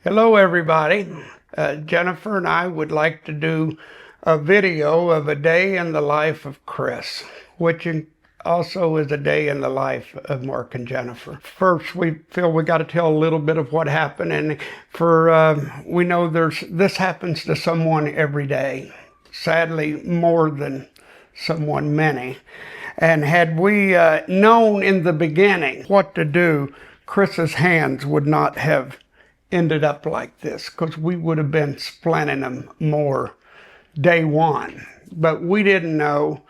Hello everybody. Jennifer and I would like to do a video of a day in the life of Chris, which also is a day in the life of Mark and Jennifer. First, we feel we got to tell a little bit of what happened, and we know this happens to someone every day, sadly more than someone many. And had we known in the beginning what to do, Chris's hands would not have ended up like this, because we would have been splinting them more day one. But we didn't know,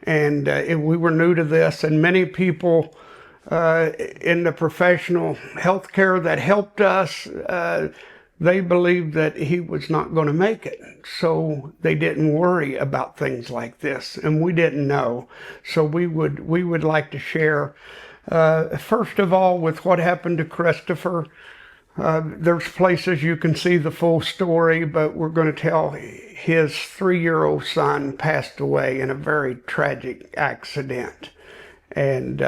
and we were new to this, and many people in the professional healthcare that helped us, they believed that he was not going to make it. So they didn't worry about things like this, and we didn't know. So we would like to share, first of all, with what happened to Christopher. There's places you can see the full story, but we're going to tell his 3-year-old son passed away in a very tragic accident. And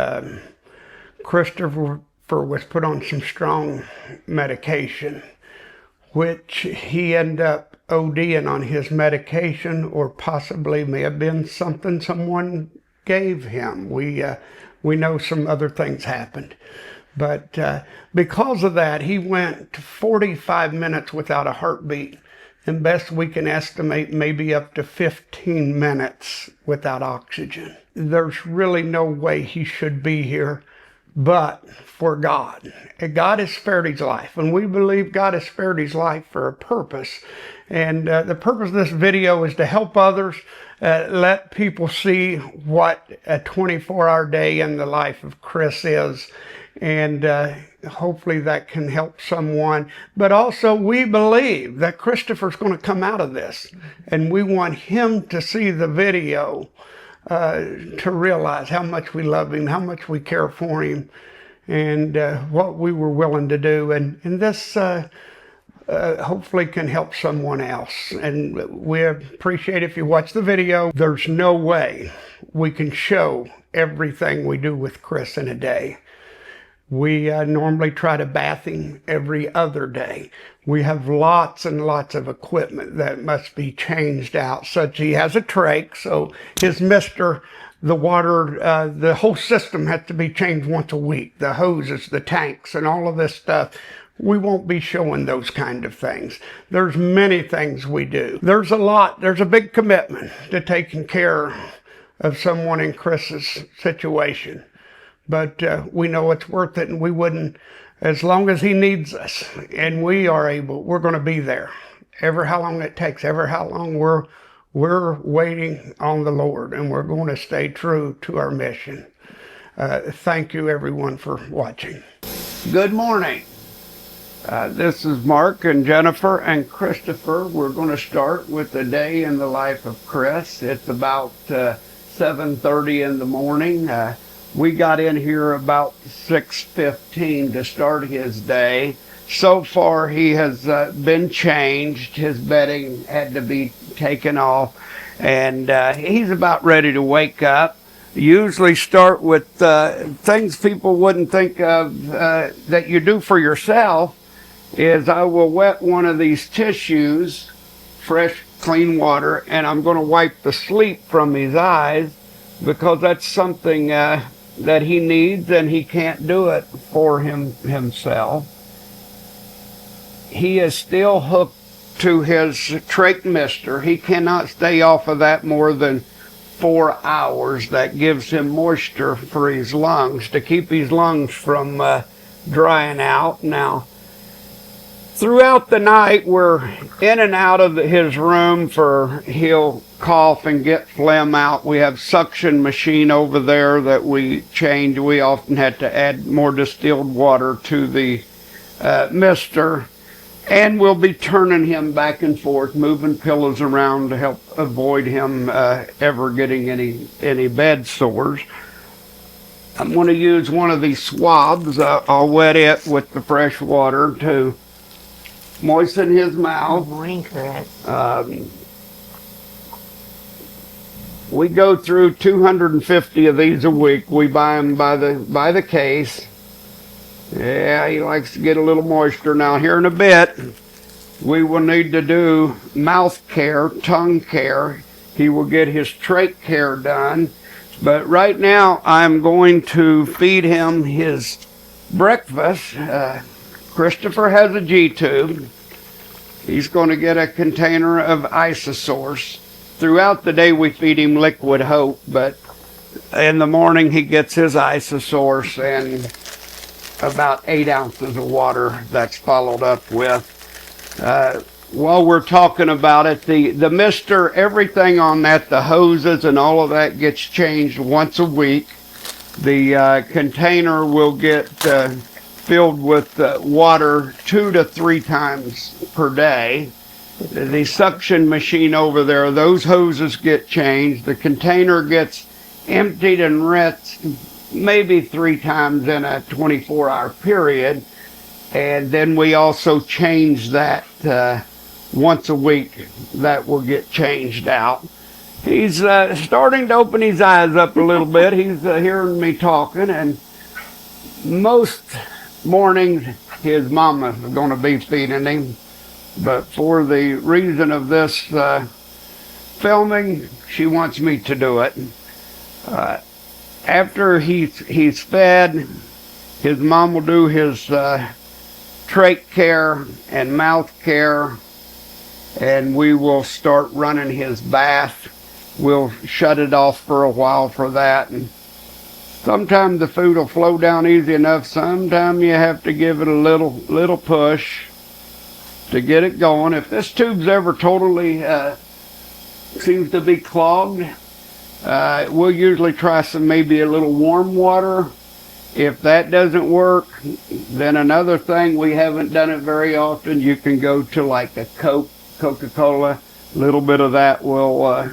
Christopher was put on some strong medication, which he ended up ODing on his medication, or possibly may have been something someone gave him. We know some other things happened. But because of that, he went 45 minutes without a heartbeat, and best we can estimate, maybe up to 15 minutes without oxygen. There's really no way he should be here but for God. God has spared his life, and we believe God has spared his life for a purpose. And the purpose of this video is to help others, let people see what a 24-hour day in the life of Chris is. And hopefully that can help someone. But also, we believe that Christopher's going to come out of this, and we want him to see the video to realize how much we love him, how much we care for him, and what we were willing to do. And this hopefully can help someone else. And we appreciate if you watch the video. There's no way we can show everything we do with Chris in a day. We normally try to bath him every other day. We have lots and lots of equipment that must be changed out, such he has a trach, so his mister, the water, the whole system has to be changed once a week. The hoses, the tanks, and all of this stuff. We won't be showing those kind of things. There's many things we do. There's a big commitment to taking care of someone in Chris's situation. But we know it's worth it, and we wouldn't, as long as he needs us, and we are able, we're going to be there. Ever how long it takes, ever how long we're waiting on the Lord, and we're going to stay true to our mission. Thank you, everyone, for watching. Good morning. This is Mark and Jennifer and Christopher. We're going to start with the day in the life of Chris. It's about 7:30 in the morning. We got in here about 6:15 to start his day. So far, he has been changed. His bedding had to be taken off, and he's about ready to wake up. Usually start with things people wouldn't think of that you do for yourself. Is I will wet one of these tissues, fresh, clean water, and I'm going to wipe the sleep from his eyes, because that's something that he needs, and he can't do it for himself. He is still hooked to his trach mister. He cannot stay off of that more than 4 hours. That gives him moisture for his lungs, to keep his lungs from drying out. Now, throughout the night, we're in and out of his room for he'll cough and get phlegm out. We have suction machine over there that we change. We often had to add more distilled water to the mister, and we'll be turning him back and forth, moving pillows around to help avoid him ever getting any bed sores. I'm going to use one of these swabs. I'll wet it with the fresh water to moisten his mouth. Good morning, Chris. We go through 250 of these a week. We buy them by the case. Yeah, he likes to get a little moisture. Now here in a bit, we will need to do mouth care, tongue care. He will get his trach care done. But right now, I'm going to feed him his breakfast. Christopher has a G-tube. He's going to get a container of Isosource. Throughout the day, we feed him Liquid Hope, but in the morning, he gets his Isosource and about 8 ounces of water that's followed up with. While we're talking about it, the mister, everything on that, the hoses and all of that gets changed once a week. The container will get filled with water 2 to 3 times per day. The suction machine over there, those hoses get changed. The container gets emptied and rinsed maybe 3 times in a 24-hour period. And then we also change that once a week. That will get changed out. He's starting to open his eyes up a little bit. He's hearing me talking, and most mornings his mama's going to be feeding him. But for the reason of this filming, she wants me to do it. After he's fed, his mom will do his trach care and mouth care, and we will start running his bath. We'll shut it off for a while for that, and sometimes the food will flow down easy enough. Sometimes you have to give it a little push to get it going. If this tube's ever totally seems to be clogged, we'll usually try maybe a little warm water. If that doesn't work, then another thing, we haven't done it very often, you can go to like a Coca-Cola. A little bit of that will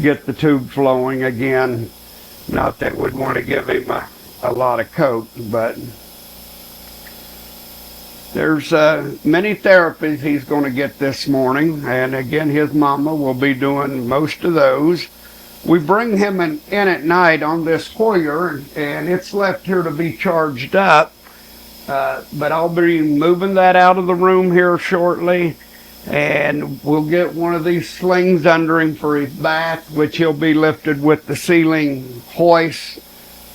get the tube flowing again. Not that we'd want to give him a lot of Coke, but there's many therapies he's going to get this morning, and again, his mama will be doing most of those. We bring him in at night on this Hoyer, and it's left here to be charged up. But I'll be moving that out of the room here shortly, and we'll get one of these slings under him for his bath, which he'll be lifted with the ceiling hoist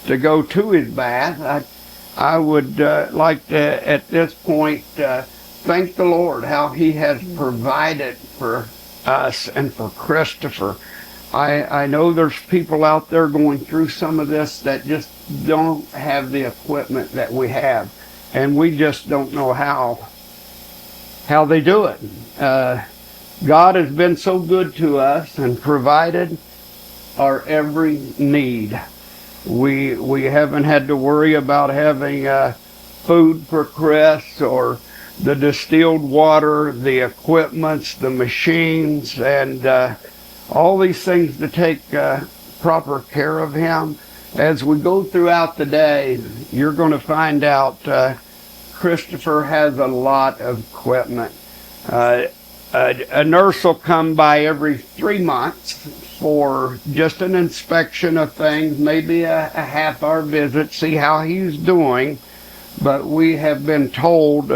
to go to his bath. I would like to, at this point, thank the Lord how He has provided for us and for Christopher. I know there's people out there going through some of this that just don't have the equipment that we have, and we just don't know how they do it. God has been so good to us and provided our every need. We haven't had to worry about having food for Chris, or the distilled water, the equipments, the machines, and all these things to take proper care of him. As we go throughout the day, you're going to find out Christopher has a lot of equipment. A nurse will come by every 3 months for just an inspection of things, maybe a half-hour visit, see how he's doing. But we have been told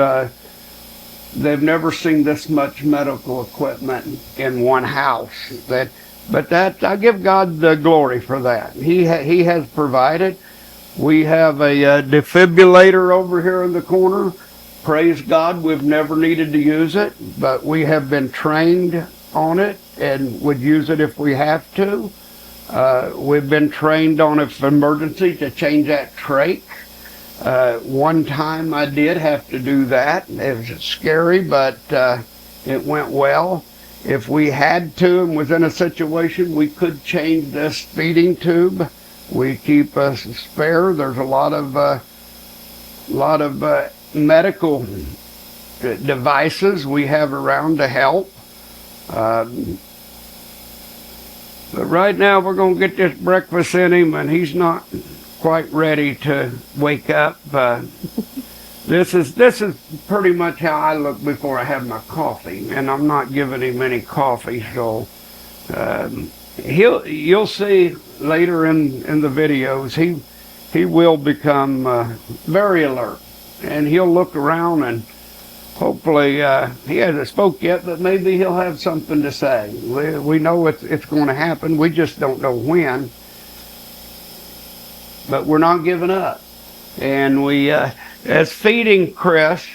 they've never seen this much medical equipment in one house. But I give God the glory for that. He has provided. We have a defibrillator over here in the corner. Praise God, we've never needed to use it, but we have been trained on it and would use it if we have to. We've been trained on, if emergency, to change that trach. One time I did have to do that. It was scary, but it went well. If we had to and was in a situation, we could change this feeding tube. We keep a spare. There's a lot of medical devices we have around to help. But right now we're going to get this breakfast in him, and he's not quite ready to wake up. This is pretty much how I look before I have my coffee, and I'm not giving him any coffee, so you'll see later in the videos he will become very alert. and he'll look around, and hopefully he hasn't spoke yet, but maybe he'll have something to say. We know it's going to happen. We just don't know when. But we're not giving up. And as feeding Chris,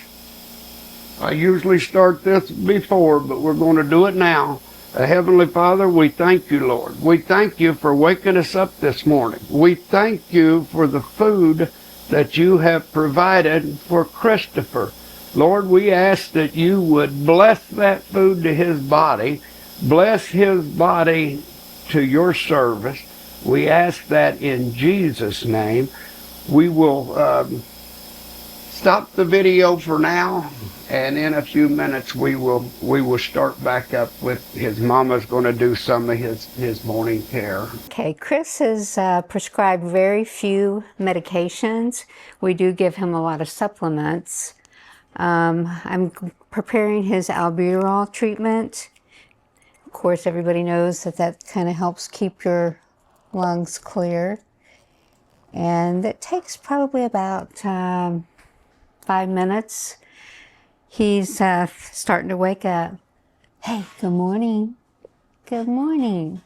I usually start this before, but we're going to do it now. Heavenly Father, we thank you, Lord. We thank you for waking us up this morning. We thank you for the food that you have provided for Christopher. Lord, we ask that you would bless that food to his body, bless his body to your service. We ask that in Jesus' name. We will stop the video for now, and in a few minutes we will start back up with his mama's going to do some of his morning care. Okay, Chris is prescribed very few medications. We do give him a lot of supplements. I'm preparing his albuterol treatment. Of course, everybody knows that kind of helps keep your lungs clear. And it takes probably about 5 minutes. He's starting to wake up. Hey, good morning. Good morning.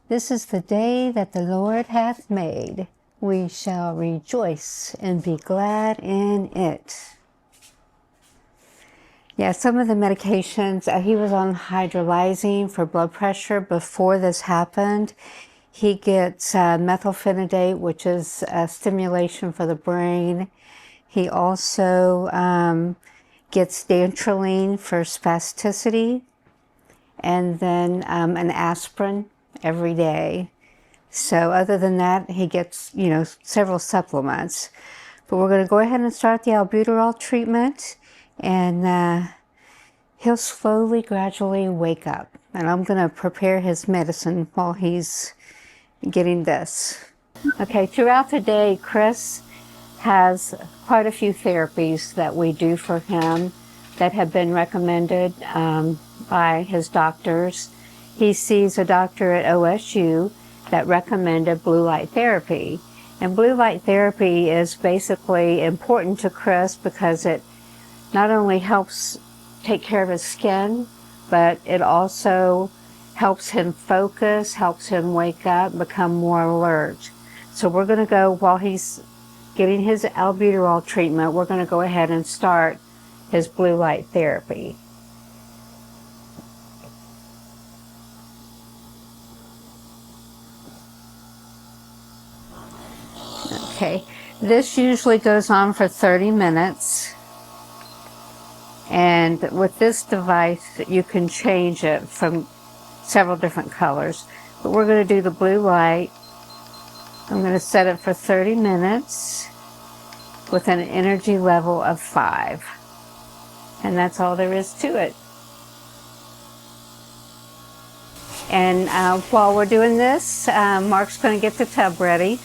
This is the day that the Lord hath made. We shall rejoice and be glad in it. Yeah, some of the medications, he was on hydrolyzing for blood pressure before this happened. He gets methylphenidate, which is a stimulation for the brain. He also gets dantrolene for spasticity, and then an aspirin every day. So other than that, he gets, several supplements. But we're going to go ahead and start the albuterol treatment, and he'll slowly, gradually wake up. And I'm going to prepare his medicine while he's getting this. Okay, throughout the day, Chris has quite a few therapies that we do for him that have been recommended by his doctors. He sees a doctor at OSU that recommended blue light therapy. And blue light therapy is basically important to Chris because it not only helps take care of his skin, but it also helps him focus, helps him wake up, become more alert. So we're going to go, while he's getting his albuterol treatment, we're going to go ahead and start his blue light therapy. Okay, this usually goes on for 30 minutes. And with this device, you can change it from several different colors. But we're going to do the blue light. I'm going to set it for 30 minutes with an energy level of 5. And that's all there is to it. And while we're doing this, Mark's going to get the tub ready.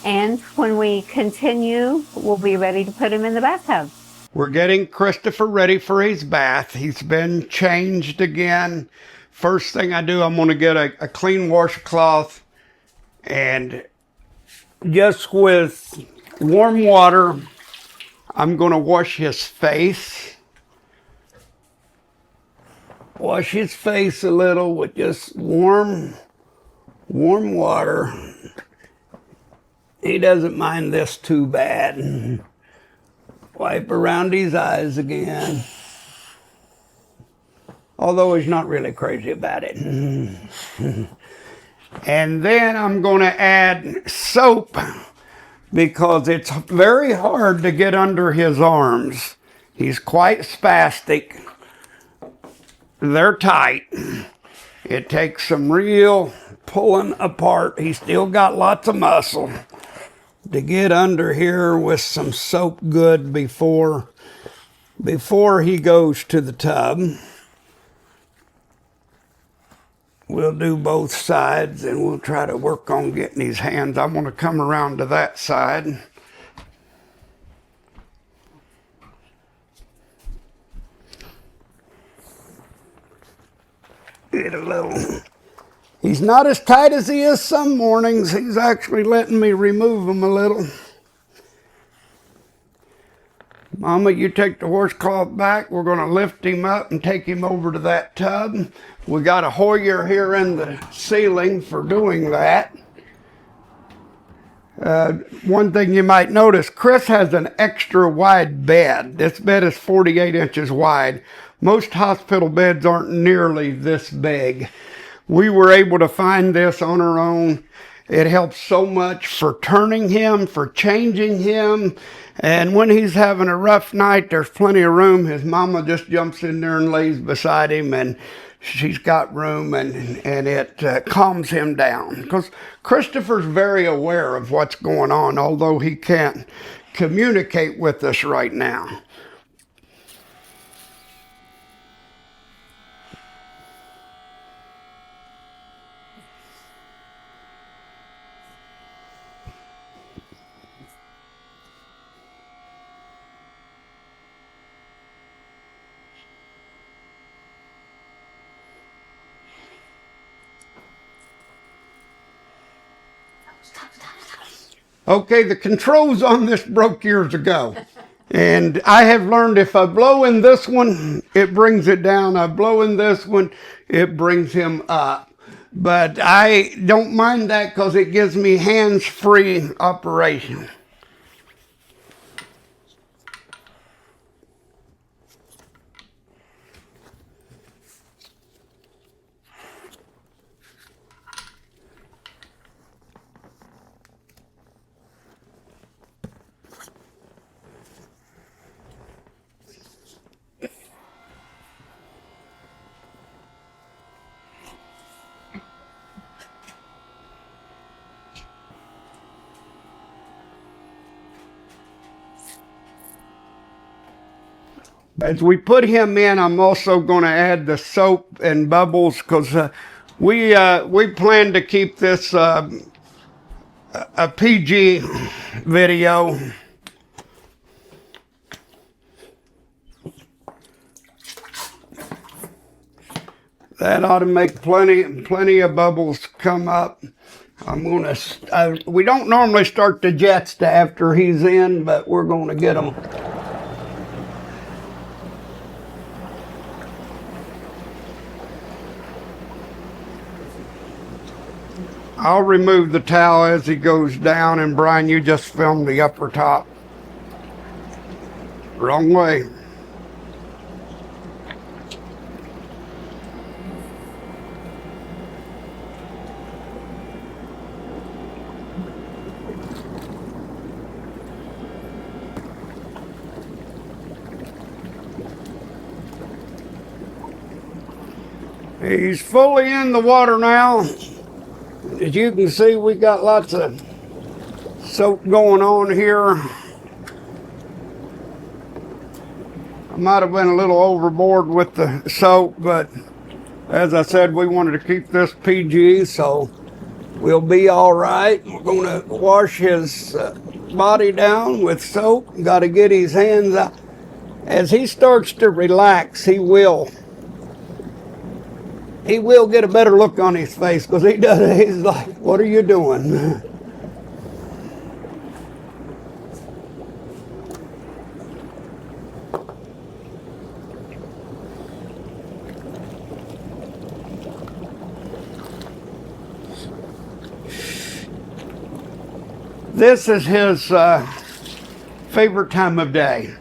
And when we continue, we'll be ready to put him in the bathtub. We're getting Christopher ready for his bath. He's been changed again. First thing I do, I'm going to get a clean washcloth, and just with warm water, I'm going to wash his face. Wash his face a little with just warm water. He doesn't mind this too bad. Wipe around his eyes again. Although he's not really crazy about it. And then I'm going to add soap because it's very hard to get under his arms. He's quite spastic. They're tight. It takes some real pulling apart. He's still got lots of muscle to get under here with some soap good before he goes to the tub. We'll do both sides, and we'll try to work on getting his hands. I'm going to come around to that side. Get a little. He's not as tight as he is some mornings. He's actually letting me remove him a little. Mama, you take the horse cloth back. We're going to lift him up and take him over to that tub. We got a Hoyer here in the ceiling for doing that. One thing you might notice, Chris has an extra wide bed. This bed is 48 inches wide. Most hospital beds aren't nearly this big. We were able to find this on our own. It helps so much for turning him, for changing him. And when he's having a rough night, there's plenty of room. His mama just jumps in there and lays beside him, and she's got room, and it calms him down. Because Christopher's very aware of what's going on, although he can't communicate with us right now. Okay, the controls on this broke years ago. And I have learned if I blow in this one, it brings it down. I blow in this one, it brings him up. But I don't mind that because it gives me hands-free operation. As we put him in, I'm also going to add the soap and bubbles because we plan to keep this a PG video. That ought to make plenty of bubbles come up. We don't normally start the jets after he's in, but we're going to get them. I'll remove the towel as he goes down, and Brian, you just film the upper top. Wrong way. He's fully in the water now. As you can see, we got lots of soap going on here. I might have been a little overboard with the soap, but as I said, we wanted to keep this PG, so we'll be all right. We're going to wash his body down with soap. Got to get his hands out. As he starts to relax, he will get a better look on his face because he's like, what are you doing? This is his favorite time of day.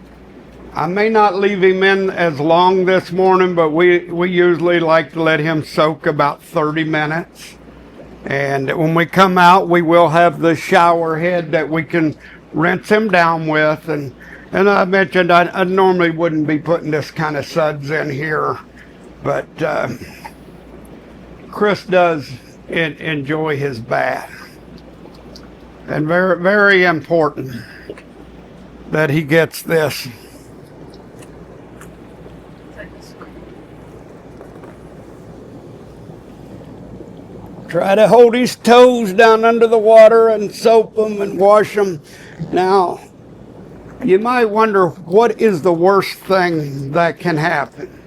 I may not leave him in as long this morning, but we usually like to let him soak about 30 minutes. And when we come out, we will have the shower head that we can rinse him down with. And I mentioned I normally wouldn't be putting this kind of suds in here, but Chris does enjoy his bath. And very, very important that he gets this. Try to hold his toes down under the water and soap them and wash them. Now, you might wonder, what is the worst thing that can happen?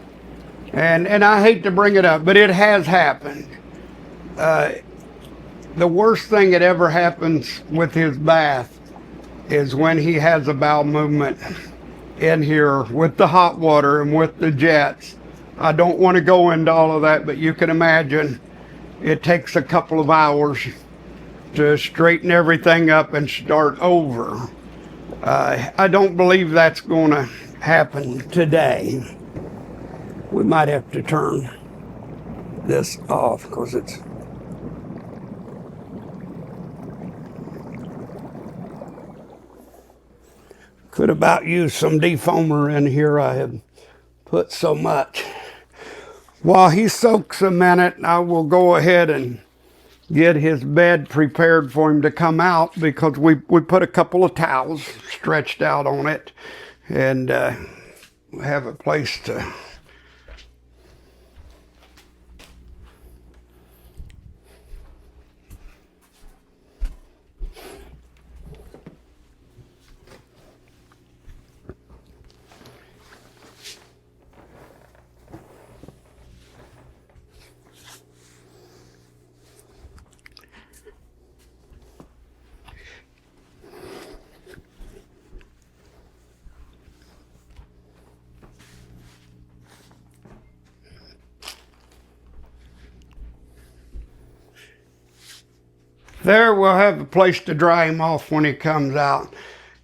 And I hate to bring it up, but it has happened. The worst thing that ever happens with his bath is when he has a bowel movement in here with the hot water and with the jets. I don't want to go into all of that, but you can imagine it takes a couple of hours to straighten everything up and start over. I don't believe that's going to happen today. We might have to turn this off because it's could about use some defoamer in here. I have put so much. While he soaks a minute, I will go ahead and get his bed prepared for him to come out, because we put a couple of towels stretched out on it, and have a place to there. We'll have a place to dry him off when he comes out.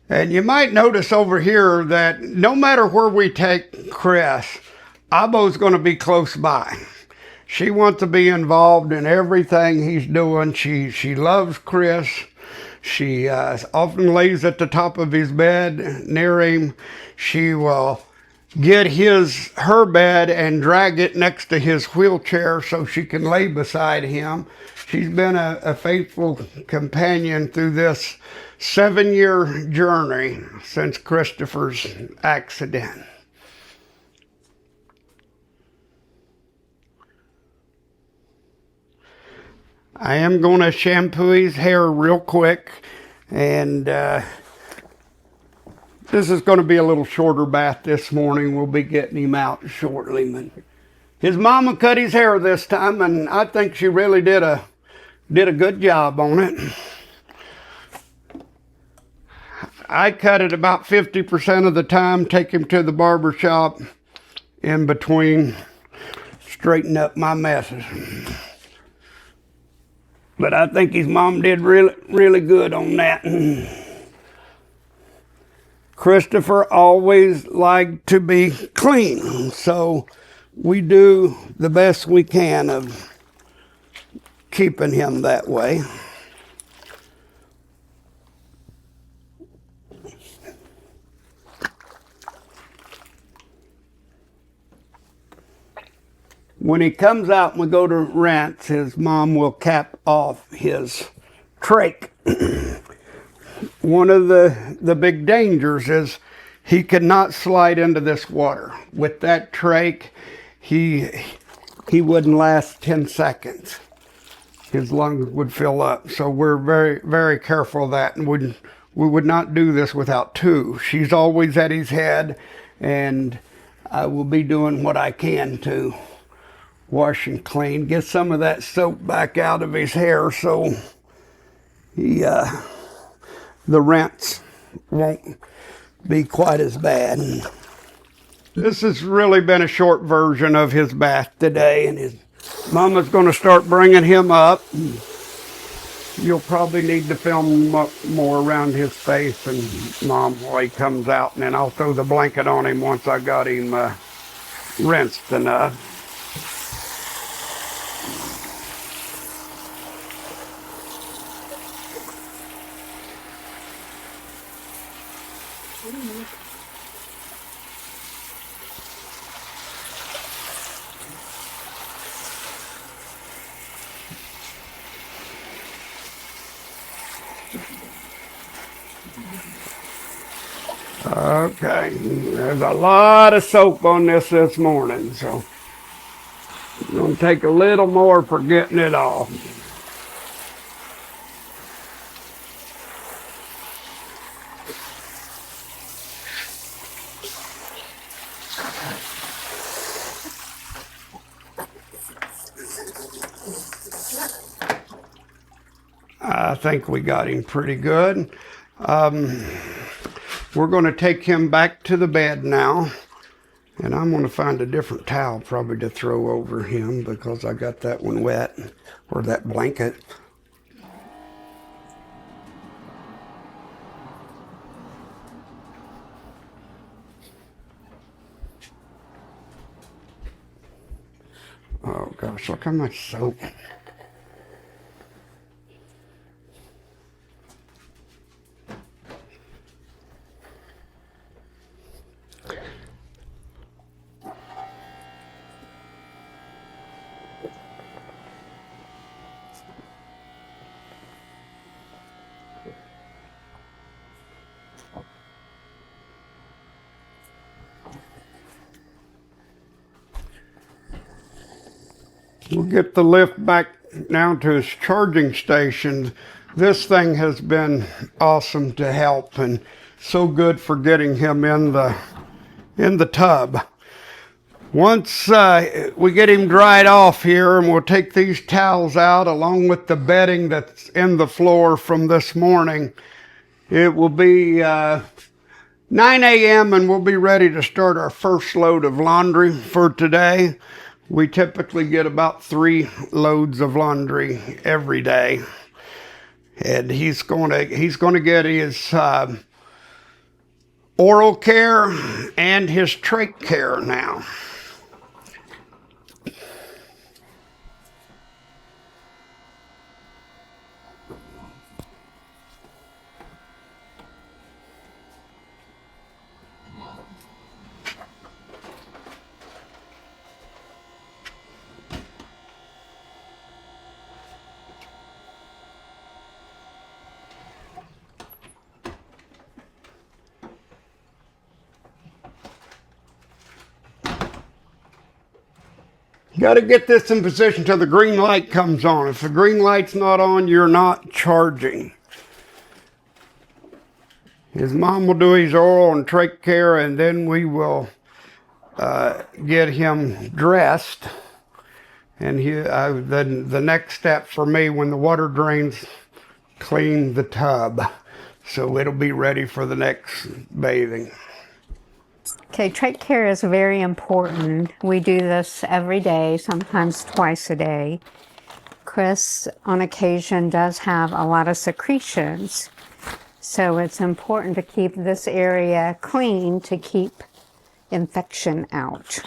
And you might notice over here that no matter where we take Chris, Abo's going to be close by. She wants to be involved in everything he's doing. She loves Chris. She often lays at the top of his bed near him. She will get her bed and drag it next to his wheelchair so she can lay beside him. She's been a faithful companion through this 7-year journey since Christopher's accident. I am going to shampoo his hair real quick, and this is going to be a little shorter bath this morning. We'll be getting him out shortly. His mama cut his hair this time, and I think she really did a good job on it. I cut it about 50% of the time, take him to the barber shop in between, straighten up my messes. But I think his mom did really good on that. Christopher always liked to be clean, so we do the best we can of keeping him that way. When he comes out and we go to rinse, his mom will cap off his trach. One of the big dangers is he cannot slide into this water. With that trach, he wouldn't last 10 seconds. His lungs would fill up. So we're very, very careful of that, and we would not do this without two. She's always at his head, and I will be doing what I can to wash and clean, get some of that soap back out of his hair so the rinse won't be quite as bad. This has really been a short version of his bath today, and his mama's going to start bringing him up. You'll probably need to film up more around his face and mom while he comes out, and then I'll throw the blanket on him once I got him rinsed enough. Okay, there's a lot of soap on this morning, so it's going to take a little more for getting it off. think we got him pretty good. We're going to take him back to the bed now. And I'm going to find a different towel probably to throw over him because I got that one wet, or that blanket. Oh gosh, look how much soap. We'll get the lift back down to its charging station. This thing has been awesome to help and so good for getting him in the tub. Once we get him dried off here, and we'll take these towels out along with the bedding that's in the floor from this morning, it will be 9 a.m. and we'll be ready to start our first load of laundry for today. We typically get about 3 loads of laundry every day. And he's going to get his oral care and his trach care now. You got to get this in position till the green light comes on. If the green light's not on, you're not charging. His mom will do his oral and trach care, and then we will get him dressed. And then the next step for me, when the water drains, clean the tub. So it'll be ready for the next bathing. Okay, trach care is very important. We do this every day, sometimes twice a day. Chris, on occasion, does have a lot of secretions. So it's important to keep this area clean to keep infection out.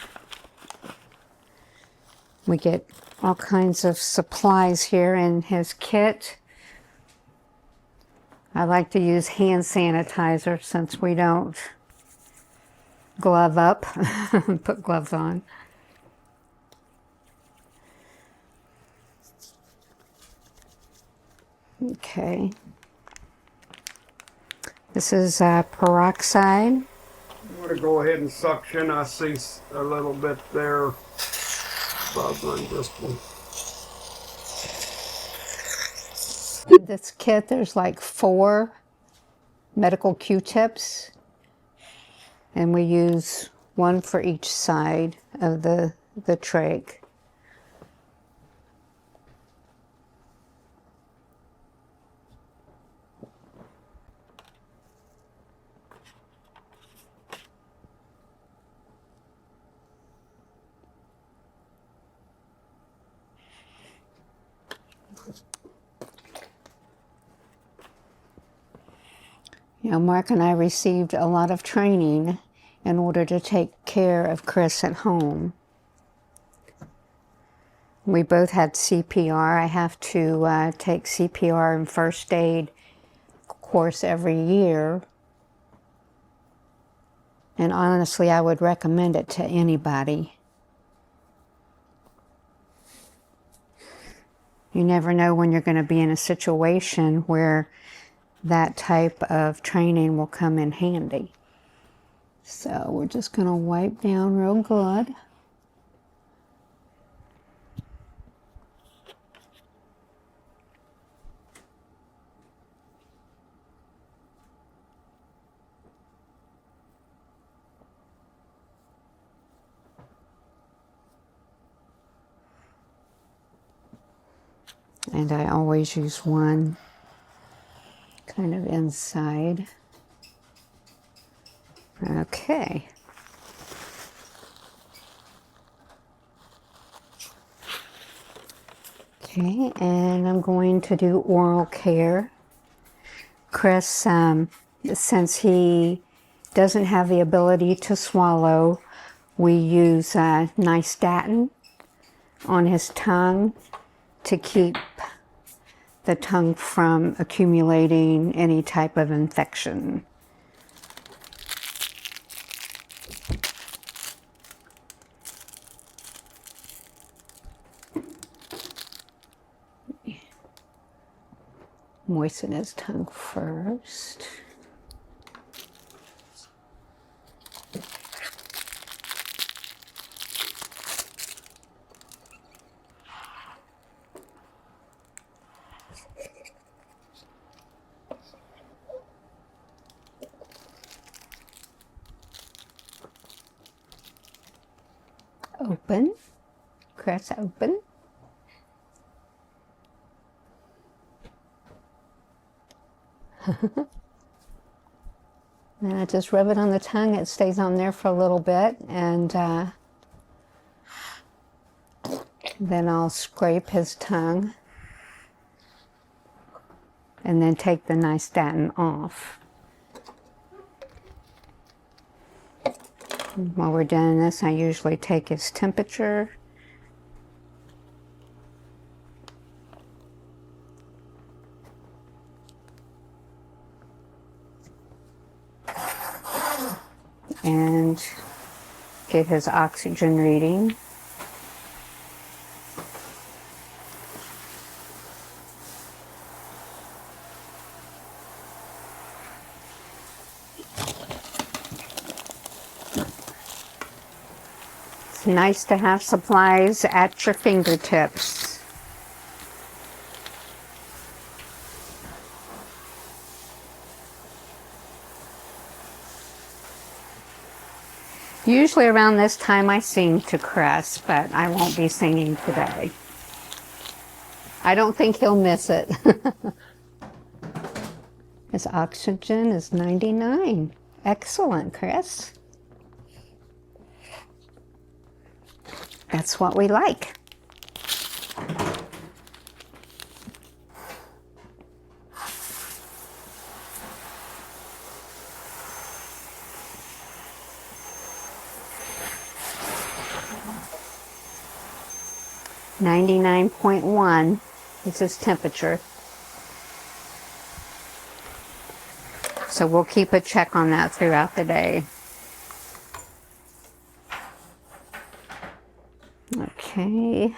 We get all kinds of supplies here in his kit. I like to use hand sanitizer since we don't glove up, put gloves on. Okay. This is peroxide. I'm going to go ahead and suction. I see a little bit there bothering this one. In this kit, there's like 4 medical Q-tips. And we use 1 for each side of the trach. You know, Mark and I received a lot of training in order to take care of Chris at home. We both had CPR. I have to take CPR and first aid course every year. And honestly, I would recommend it to anybody. You never know when you're going to be in a situation where that type of training will come in handy. So we're just going to wipe down real good. And I always use 1 kind of inside. Okay. Okay, and I'm going to do oral care. Chris, since he doesn't have the ability to swallow, we use nystatin on his tongue to keep the tongue from accumulating any type of infection. Moisten his tongue first. Open. Chris, open. And I just rub it on the tongue. It stays on there for a little bit, and then I'll scrape his tongue and then take the nystatin off. While we're doing this, I usually take his temperature. And get his oxygen reading. It's nice to have supplies at your fingertips. Usually around this time I sing to Chris, but I won't be singing today. I don't think he'll miss it. His oxygen is 99. Excellent, Chris. That's what we like. .1 is his temperature. So we'll keep a check on that throughout the day. Okay.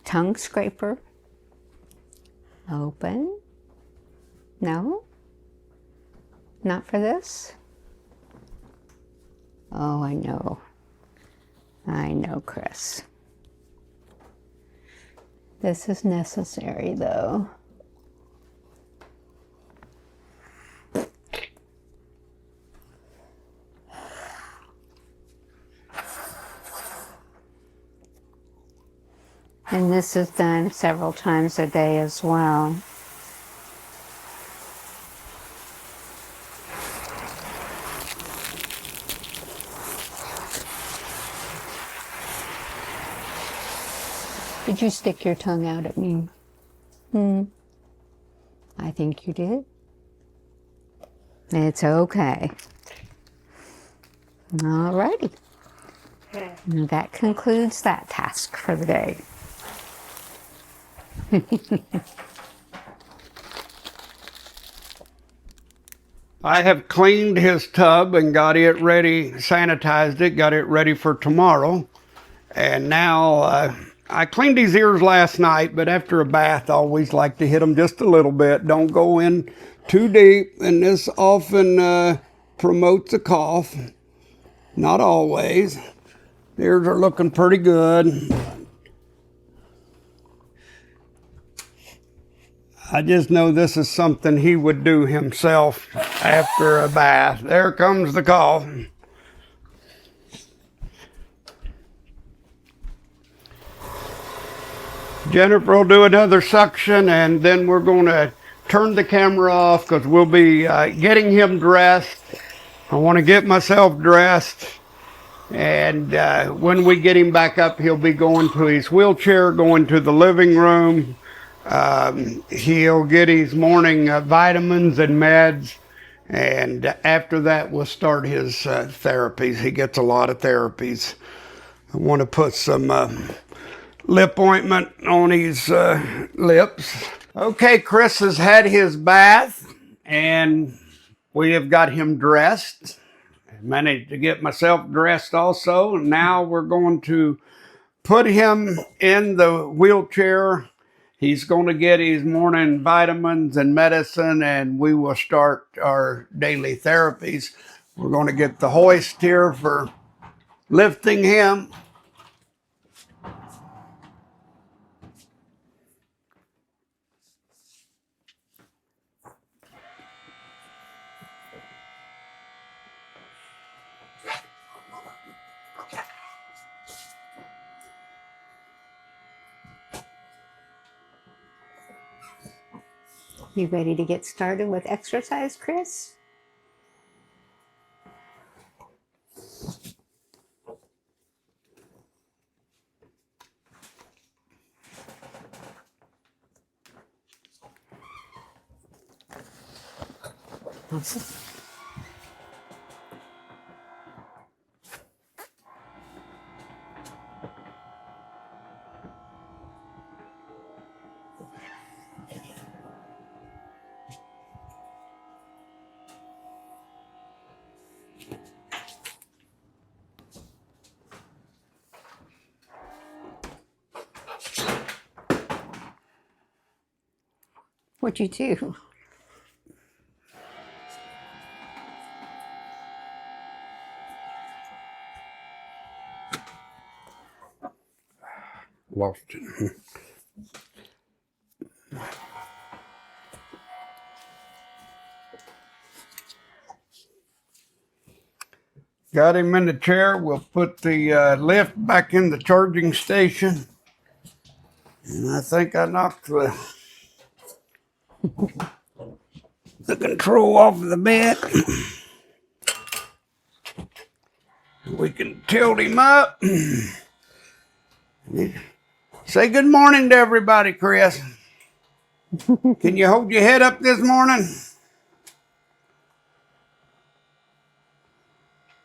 Tongue scraper. Open. No? Not for this? Oh, I know. I know, Chris. This is necessary, though. And this is done several times a day as well. Did you stick your tongue out at me? I think you did. It's okay. Alrighty. And that concludes that task for the day. I have cleaned his tub and got it ready, sanitized it, got it ready for tomorrow. And now I cleaned his ears last night, but after a bath, I always like to hit them just a little bit. Don't go in too deep, and this often promotes a cough. Not always. The ears are looking pretty good. I just know this is something he would do himself after a bath. There comes the cough. Jennifer will do another suction, and then we're going to turn the camera off because we'll be getting him dressed. I want to get myself dressed, and when we get him back up, he'll be going to his wheelchair, going to the living room. He'll get his morning vitamins and meds, and after that, we'll start his therapies. He gets a lot of therapies. I want to put some lip ointment on his lips. Okay, Chris has had his bath, and we have got him dressed. I managed to get myself dressed also. Now we're going to put him in the wheelchair. He's going to get his morning vitamins and medicine, and we will start our daily therapies. We're going to get the hoist here for lifting him. You ready to get started with exercise, Chris? What'd you do? Lost it. Got him in the chair. We'll put the lift back in the charging station. And I think I knocked the control off of the bed. We can tilt him up. Say good morning to everybody, Chris. Can you hold your head up this morning?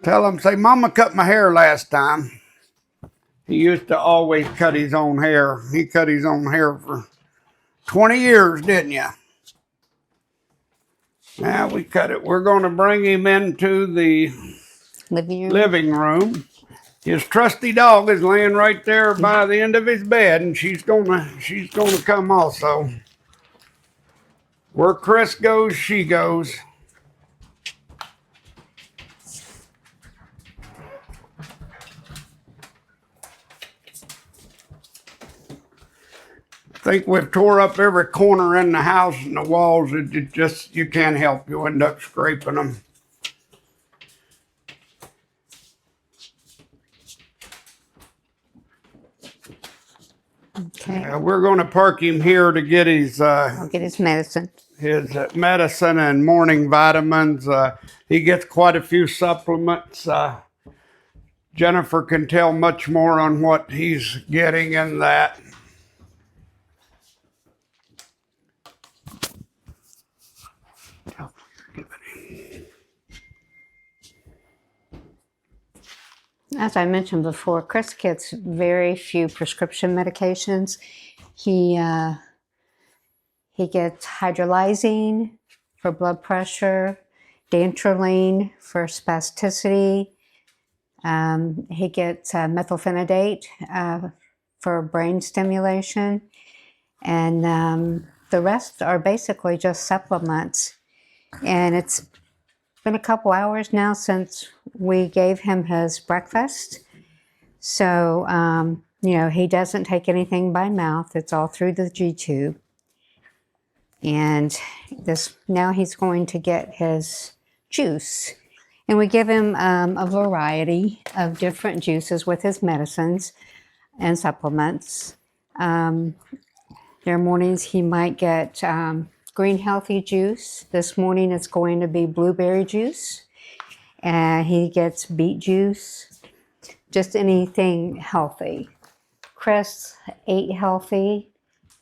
Tell him, say, Mama cut my hair last time. He used to always cut his own hair. He cut his own hair for 20 years, didn't you? Now we cut it. We're going to bring him into the living room. His trusty dog is laying right there by the end of his bed, and she's gonna come also. Where Chris goes, she goes. I think we've tore up every corner in the house and the walls. It just, you can't help. You end up scraping them. Okay. We're going to park him here to get his I'll get his medicine. His medicine and morning vitamins. He gets quite a few supplements. Jennifer can tell much more on what he's getting in that. As I mentioned before, Chris gets very few prescription medications. He gets hydrolyzine for blood pressure, dantrolene for spasticity. He gets methylphenidate for brain stimulation. And the rest are basically just supplements. And it's been a couple hours now since we gave him his breakfast. So, he doesn't take anything by mouth. It's all through the G-tube. And now he's going to get his juice. And we give him a variety of different juices with his medicines and supplements. There are mornings he might get green healthy juice. This morning it's going to be blueberry juice. And he gets beet juice, just anything healthy. Chris ate healthy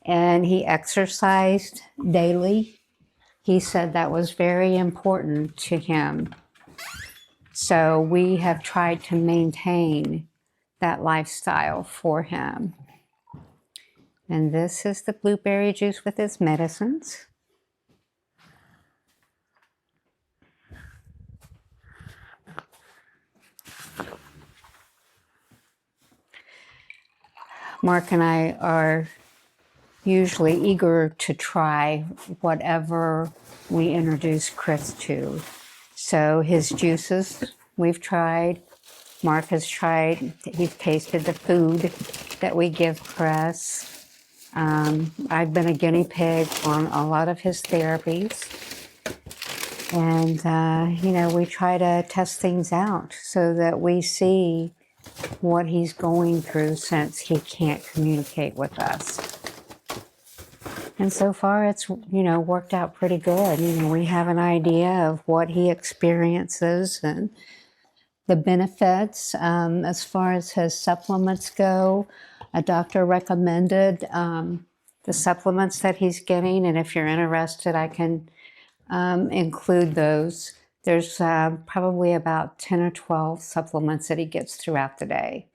and he exercised daily. He said that was very important to him. So we have tried to maintain that lifestyle for him. And this is the blueberry juice with his medicines. Mark and I are usually eager to try whatever we introduce Chris to. So his juices we've tried. Mark has tried. He's tasted the food that we give Chris. I've been a guinea pig on a lot of his therapies. And, we try to test things out so that we see what he's going through since he can't communicate with us. And so far it's, worked out pretty good. We have an idea of what he experiences and the benefits. As far as his supplements go, a doctor recommended the supplements that he's getting. And if you're interested, I can include those. There's probably about 10 or 12 supplements that he gets throughout the day.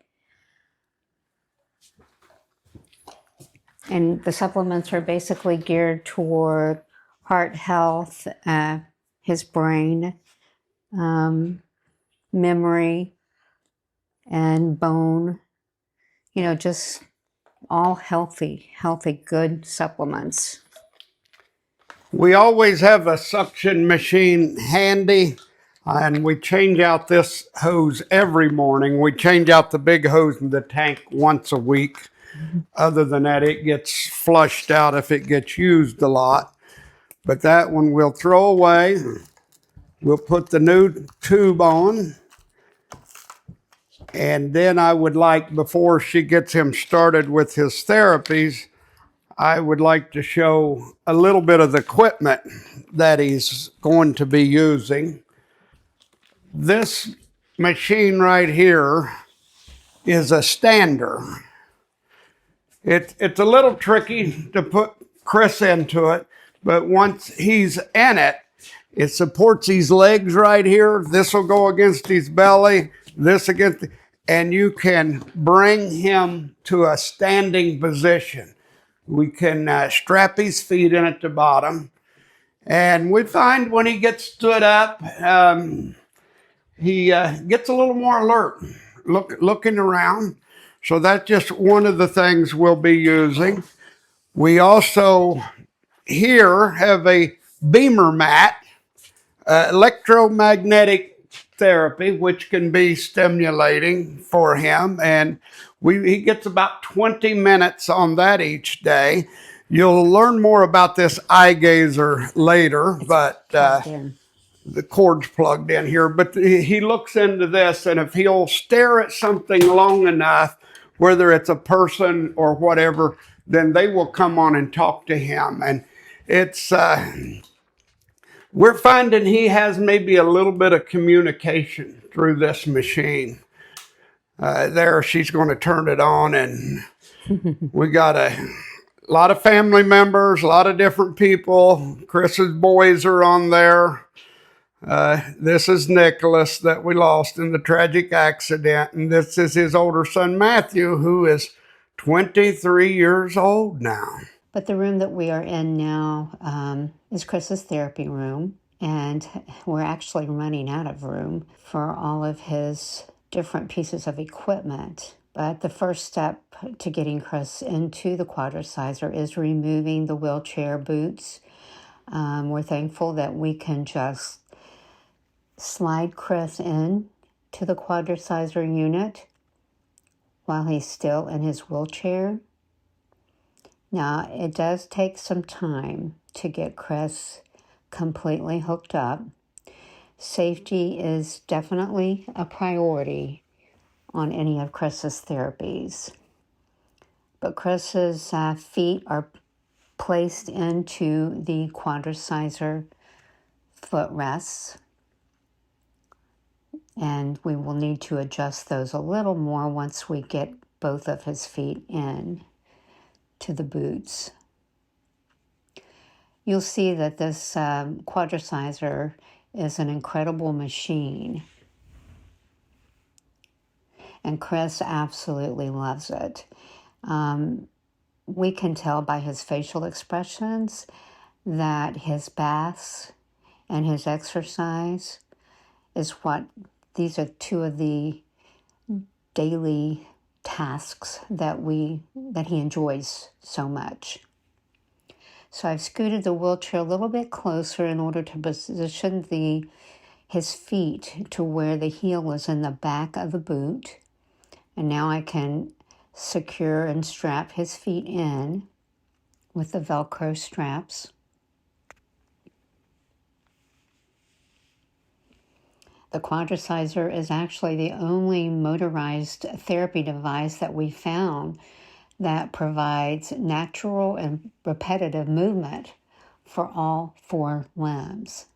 And the supplements are basically geared toward heart health, his brain, memory, and bone. Just all healthy, good supplements. We always have a suction machine handy, and we change out this hose every morning. We change out the big hose in the tank once a week. Other than that, it gets flushed out if it gets used a lot. But that one we'll throw away. We'll put the new tube on. And then I would like, before she gets him started with his therapies, I would like to show a little bit of the equipment that he's going to be using. This machine right here is a stander. It's a little tricky to put Chris into it, but once he's in it, it supports his legs right here. This will go against his belly, this against, and you can bring him to a standing position. We can strap his feet in at the bottom. And we find when he gets stood up, he gets a little more alert, looking around. So that's just one of the things we'll be using. We also here have a Beamer mat, electromagnetic therapy, which can be stimulating for him. And he gets about 20 minutes on that each day. You'll learn more about this eye gazer later, but the cord's plugged in here. But he looks into this, and if he'll stare at something long enough, whether it's a person or whatever, then they will come on and talk to him. And it's we're finding he has maybe a little bit of communication through this machine. There, she's going to turn it on, and we got a lot of family members, a lot of different people. Chris's boys are on there. This is Nicholas that we lost in the tragic accident, and this is his older son Matthew, who is 23 years old now. But the room that we are in now is Chris's therapy room, and we're actually running out of room for all of his different pieces of equipment. But the first step to getting Chris into the Quadriciser is removing the wheelchair boots. We're thankful that we can just slide Chris in to the Quadriciser unit while he's still in his wheelchair. Now, it does take some time to get Chris completely hooked up. Safety is definitely a priority on any of Chris's therapies. But Chris's feet are placed into the quadricyser footrests, and we will need to adjust those a little more once we get both of his feet in to the boots. You'll see that this quadricyser is an incredible machine, and Chris absolutely loves it. We can tell by his facial expressions that his baths and his exercise is these are two of the daily tasks that he enjoys so much. So I've scooted the wheelchair a little bit closer in order to position his feet to where the heel is in the back of the boot. And now I can secure and strap his feet in with the Velcro straps. The quadricyser is actually the only motorized therapy device that we found that provides natural and repetitive movement for all 4 limbs.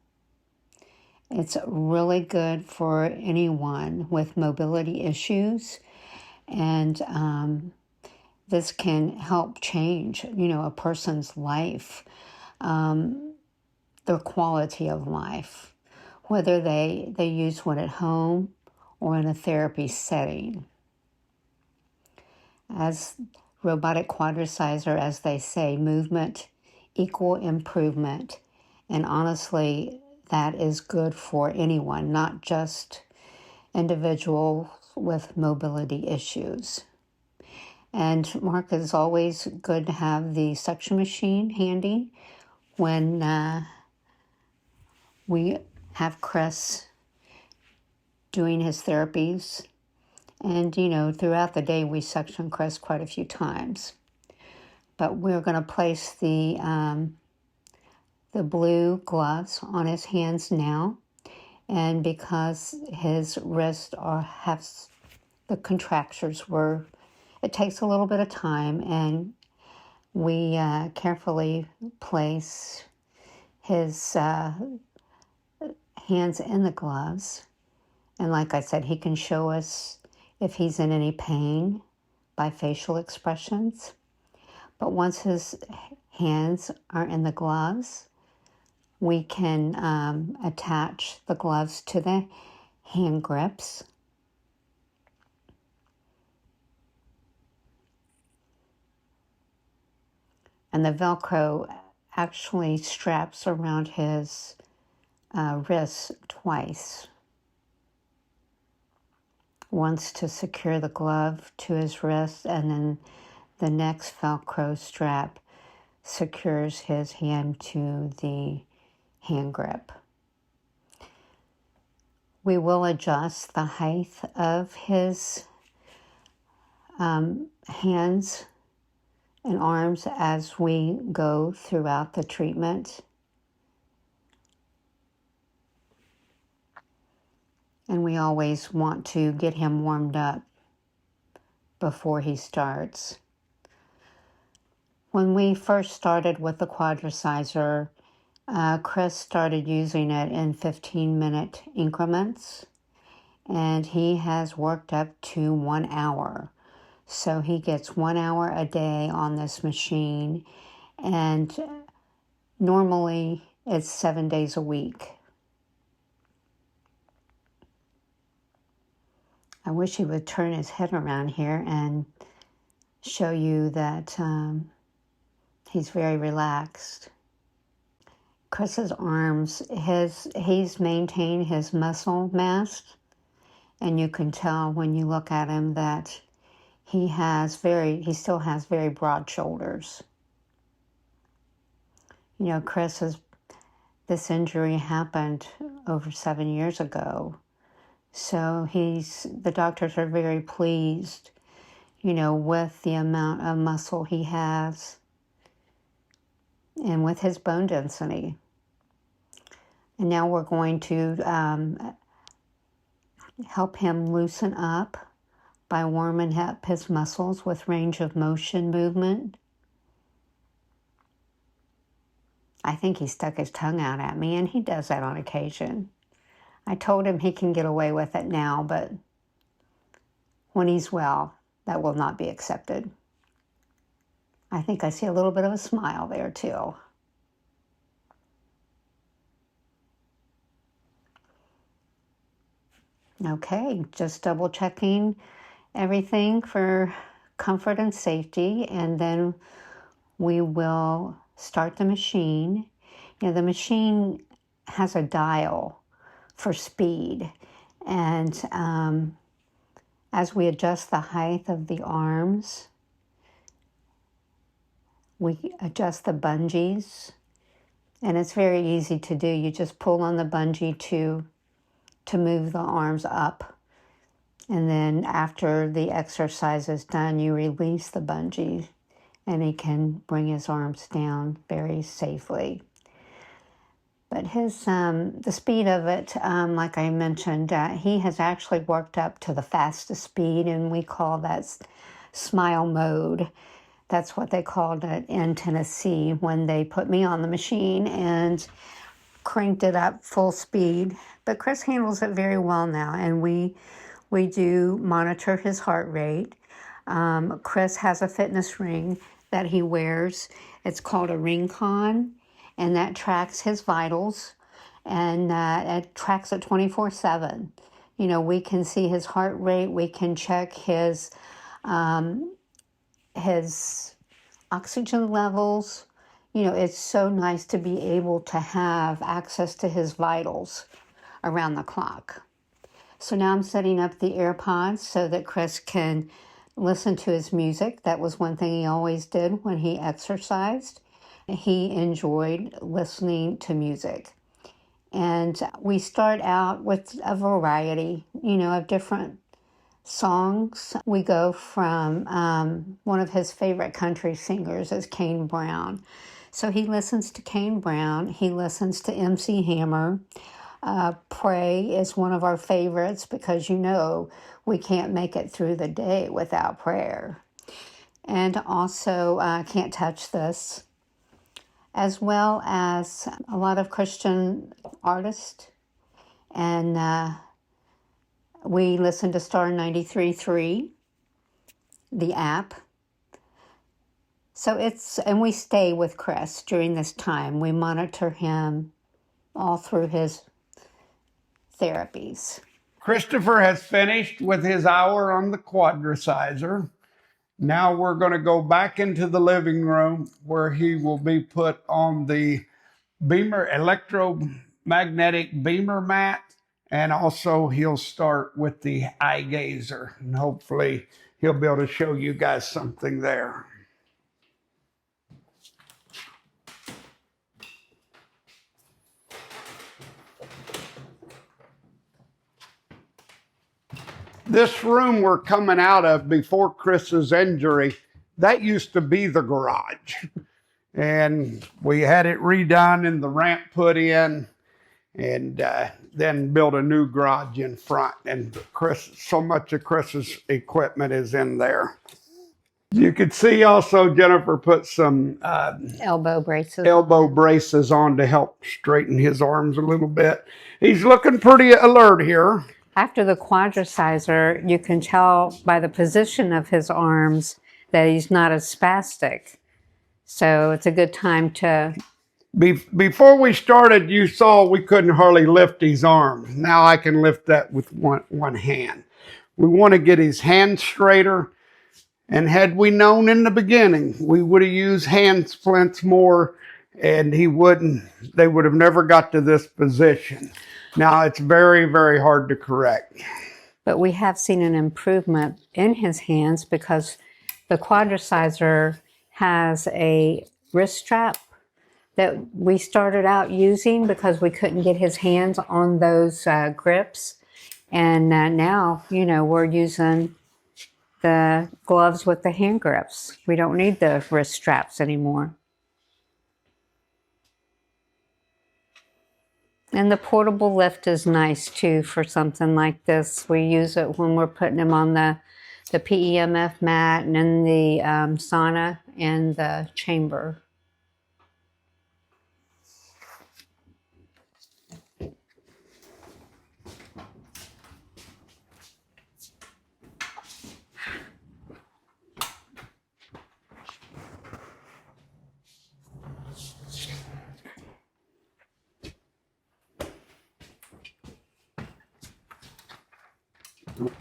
It's really good for anyone with mobility issues, and this can help change, a person's life, their quality of life, whether they use one at home or in a therapy setting. As robotic quadricyser, as they say, movement equal improvement. And honestly, that is good for anyone, not just individuals with mobility issues. And Mark, is always good to have the suction machine handy when we have Chris doing his therapies. And, throughout the day, we suction Chris quite a few times. But we're going to place the blue gloves on his hands now. And because his wrists have the contractures it takes a little bit of time, and we carefully place his hands in the gloves. And like I said, he can show us if he's in any pain by facial expressions. But once his hands are in the gloves, we can attach the gloves to the hand grips. And the Velcro actually straps around his wrists twice. Once to secure the glove to his wrist, and then the next Velcro strap secures his hand to the hand grip. We will adjust the height of his hands and arms as we go throughout the treatment. And we always want to get him warmed up before he starts. When we first started with the quadricyser, Chris started using it in 15-minute increments, and he has worked up to 1 hour. So he gets 1 hour a day on this machine, and normally it's 7 days a week. I wish he would turn his head around here and show you that he's very relaxed. Chris's arms, he's maintained his muscle mass, and you can tell when you look at him that he still has very broad shoulders. This injury happened over 7 years ago. So the doctors are very pleased, with the amount of muscle he has and with his bone density. And now we're going to help him loosen up by warming up his muscles with range of motion movement. I think he stuck his tongue out at me, and he does that on occasion. I told him he can get away with it now, but when he's well, that will not be accepted. I think I see a little bit of a smile there too. Okay, just double checking everything for comfort and safety, and then we will start the machine. You know, the machine has a dial for speed, and as we adjust the height of the arms, we adjust the bungees, and it's very easy to do. You just pull on the bungee to move the arms up, and then after the exercise is done, you release the bungee, and he can bring his arms down very safely. But the speed of it, like I mentioned, he has actually worked up to the fastest speed, and we call that smile mode. That's what they called it in Tennessee when they put me on the machine and cranked it up full speed. But Chris handles it very well now, and we do monitor his heart rate. Chris has a fitness ring that he wears. It's called a Ringcon, and that tracks his vitals, and it tracks it 24/7. You know, we can see his heart rate. We can check his oxygen levels. You know, it's so nice to be able to have access to his vitals around the clock. So now I'm setting up the AirPods so that Chris can listen to his music. That was one thing he always did when he exercised. He enjoyed listening to music. And we start out with a variety, you know, of different songs. We go from one of his favorite country singers is Kane Brown. So he listens to Kane Brown. He listens to MC Hammer. Pray is one of our favorites because, you know, we can't make it through the day without prayer. And also Can't Touch This, as well as a lot of Christian artists. And we listen to Star 93.3, the app. So and we stay with Chris during this time. We monitor him all through his therapies. Christopher has finished with his hour on the quadricizer. Now we're going to go back into the living room where he will be put on the electromagnetic beamer mat, and also he'll start with the eye gazer, and hopefully he'll be able to show you guys something there. This room we're coming out of before Chris's injury, that used to be the garage. And we had it redone and the ramp put in, and then built a new garage in front. And so much of Chris's equipment is in there. You could see also Jennifer put some elbow braces on to help straighten his arms a little bit. He's looking pretty alert here. After the quadricizer, you can tell by the position of his arms that he's not as spastic. So it's a good time to... Before we started, you saw we couldn't hardly lift his arms. Now I can lift that with one hand. We want to get his hands straighter. And had we known in the beginning, we would have used hand splints more, and they would have never got to this position. Now it's very, very hard to correct. But we have seen an improvement in his hands because the quadricizer has a wrist strap that we started out using because we couldn't get his hands on those grips. And now, you know, we're using the gloves with the hand grips. We don't need the wrist straps anymore. And the portable lift is nice too for something like this. We use it when we're putting him on the the PEMF mat, and then the sauna and the chamber.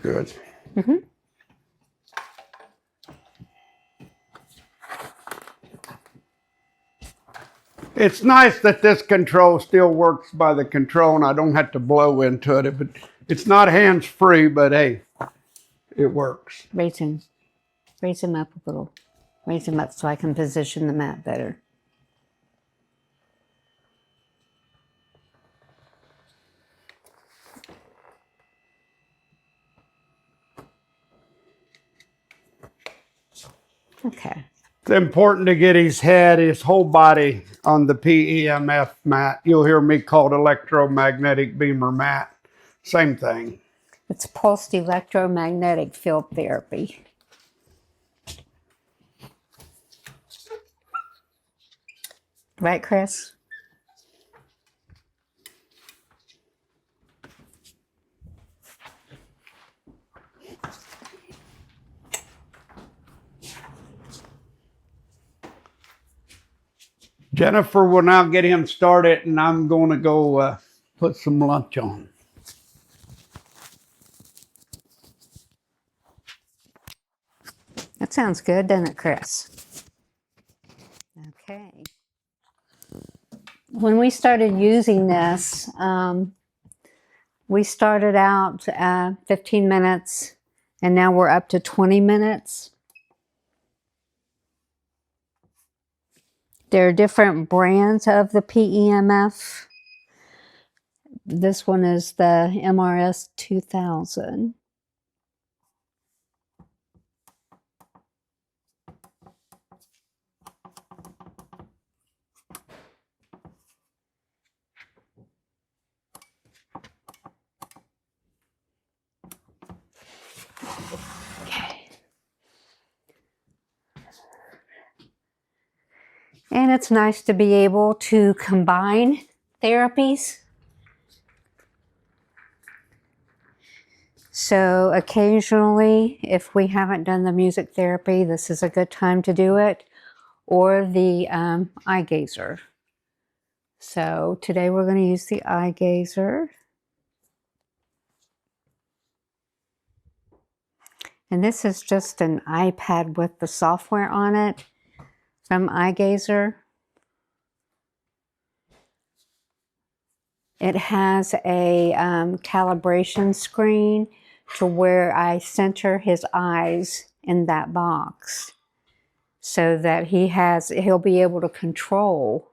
Good. It's nice that this control still works by the control and I don't have to blow into it. But it's not hands-free, but hey, it works. Raise him up a little. Raise him up so I can position the mat better. Okay. It's important to get his head, his whole body on the PEMF mat. You'll hear me called electromagnetic beamer mat. Same thing. It's pulsed electromagnetic field therapy. Right, Chris? Jennifer will now get him started, and I'm going to go put some lunch on. That sounds good, doesn't it, Chris? Okay. When we started using this, we started out 15 minutes, and now we're up to 20 minutes. There are different brands of the PEMF. This one is the MRS 2000. Okay. And it's nice to be able to combine therapies. So occasionally, if we haven't done the music therapy, this is a good time to do it, or the eye gazer. So today we're going to use the eye gazer. And this is just an iPad with the software on it from iGazer. It has a calibration screen to where I center his eyes in that box so that he'll be able to control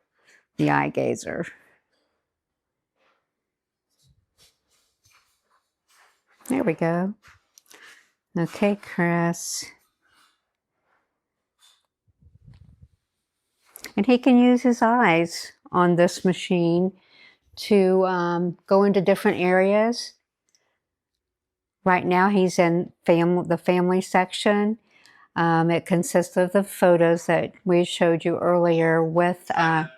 the eye gazer. There we go. Okay, Chris. And he can use his eyes on this machine to go into different areas. Right now he's in the family section. It consists of the photos that we showed you earlier with a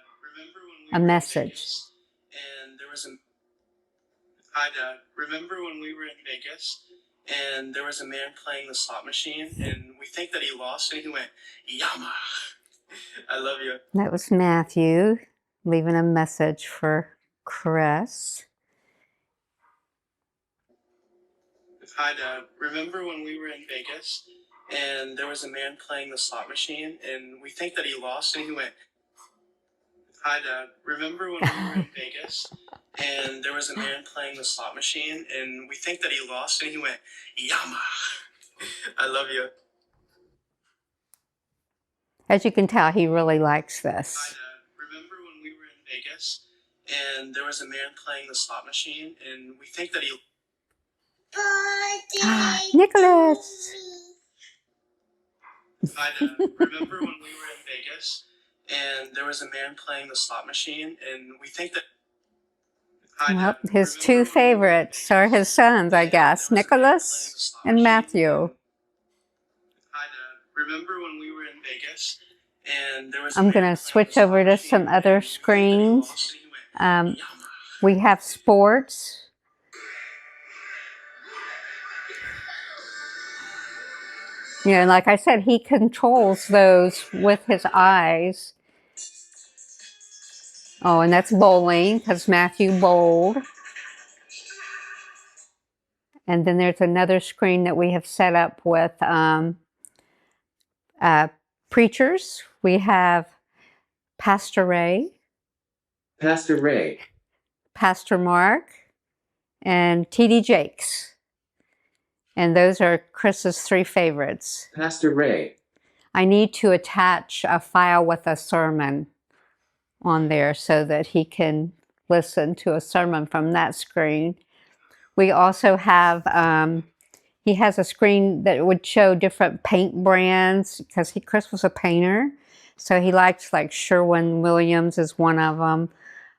message. And there was remember when we were in Vegas and there was a man playing the slot machine and we think that he lost and he went, Yama. I love you. That was Matthew leaving a message for Chris. Hi, Dad. Remember when we were in Vegas and there was a man playing the slot machine and we think that he lost and he went, Hi, Dad. Remember when we were in Vegas and there was a man playing the slot machine and we think that he lost and he went, Yama. I love you. As you can tell, he really likes this. Hi, Dad. Remember when we were in Vegas and there was a man playing the slot machine and we think that he... Nicholas! Hi, Dad. Remember when we were in Vegas and there was a man playing the slot machine and we think that... Hi, Well, Dad. his Remember two when we were in favorites are his sons, I Vegas, guess, and there was a man playing the Nicholas slot and machine, Matthew. remember when we were in Vegas and there was a I'm man going playing to switch the over to slot some machine, other and we think that he screens. lost and he went, Yama. We have sports. You know, like I said, he controls those with his eyes. Oh, and that's bowling because Matthew bowled. And then there's another screen that we have set up with preachers. We have Pastor Ray, Pastor Ray, Pastor Mark, and TD Jakes. And those are Chris's 3 favorites. Pastor Ray, I need to attach a file with a sermon on there so that he can listen to a sermon from that screen. We also have, he has a screen that would show different paint brands because Chris was a painter. So he likes like Sherwin-Williams is one of them.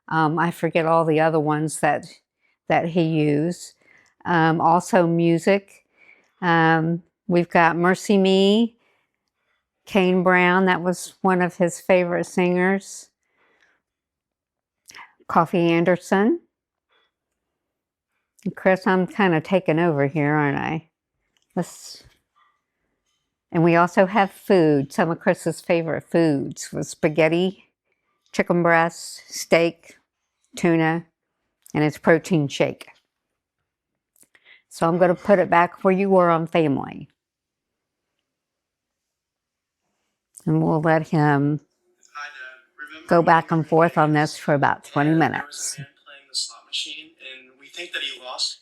I forget all the other ones that he used. Also music. We've got Mercy Me, Kane Brown. That was one of his favorite singers. Coffee Anderson. Chris, I'm kind of taking over here, aren't I? And we also have food. Some of Chris's favorite foods was spaghetti, chicken breast, steak, tuna, and his protein shake. So I'm going to put it back where you were on family. And we'll let him go back and forth on this for about 20 minutes. There was a man playing the slot machine, and we think that he lost.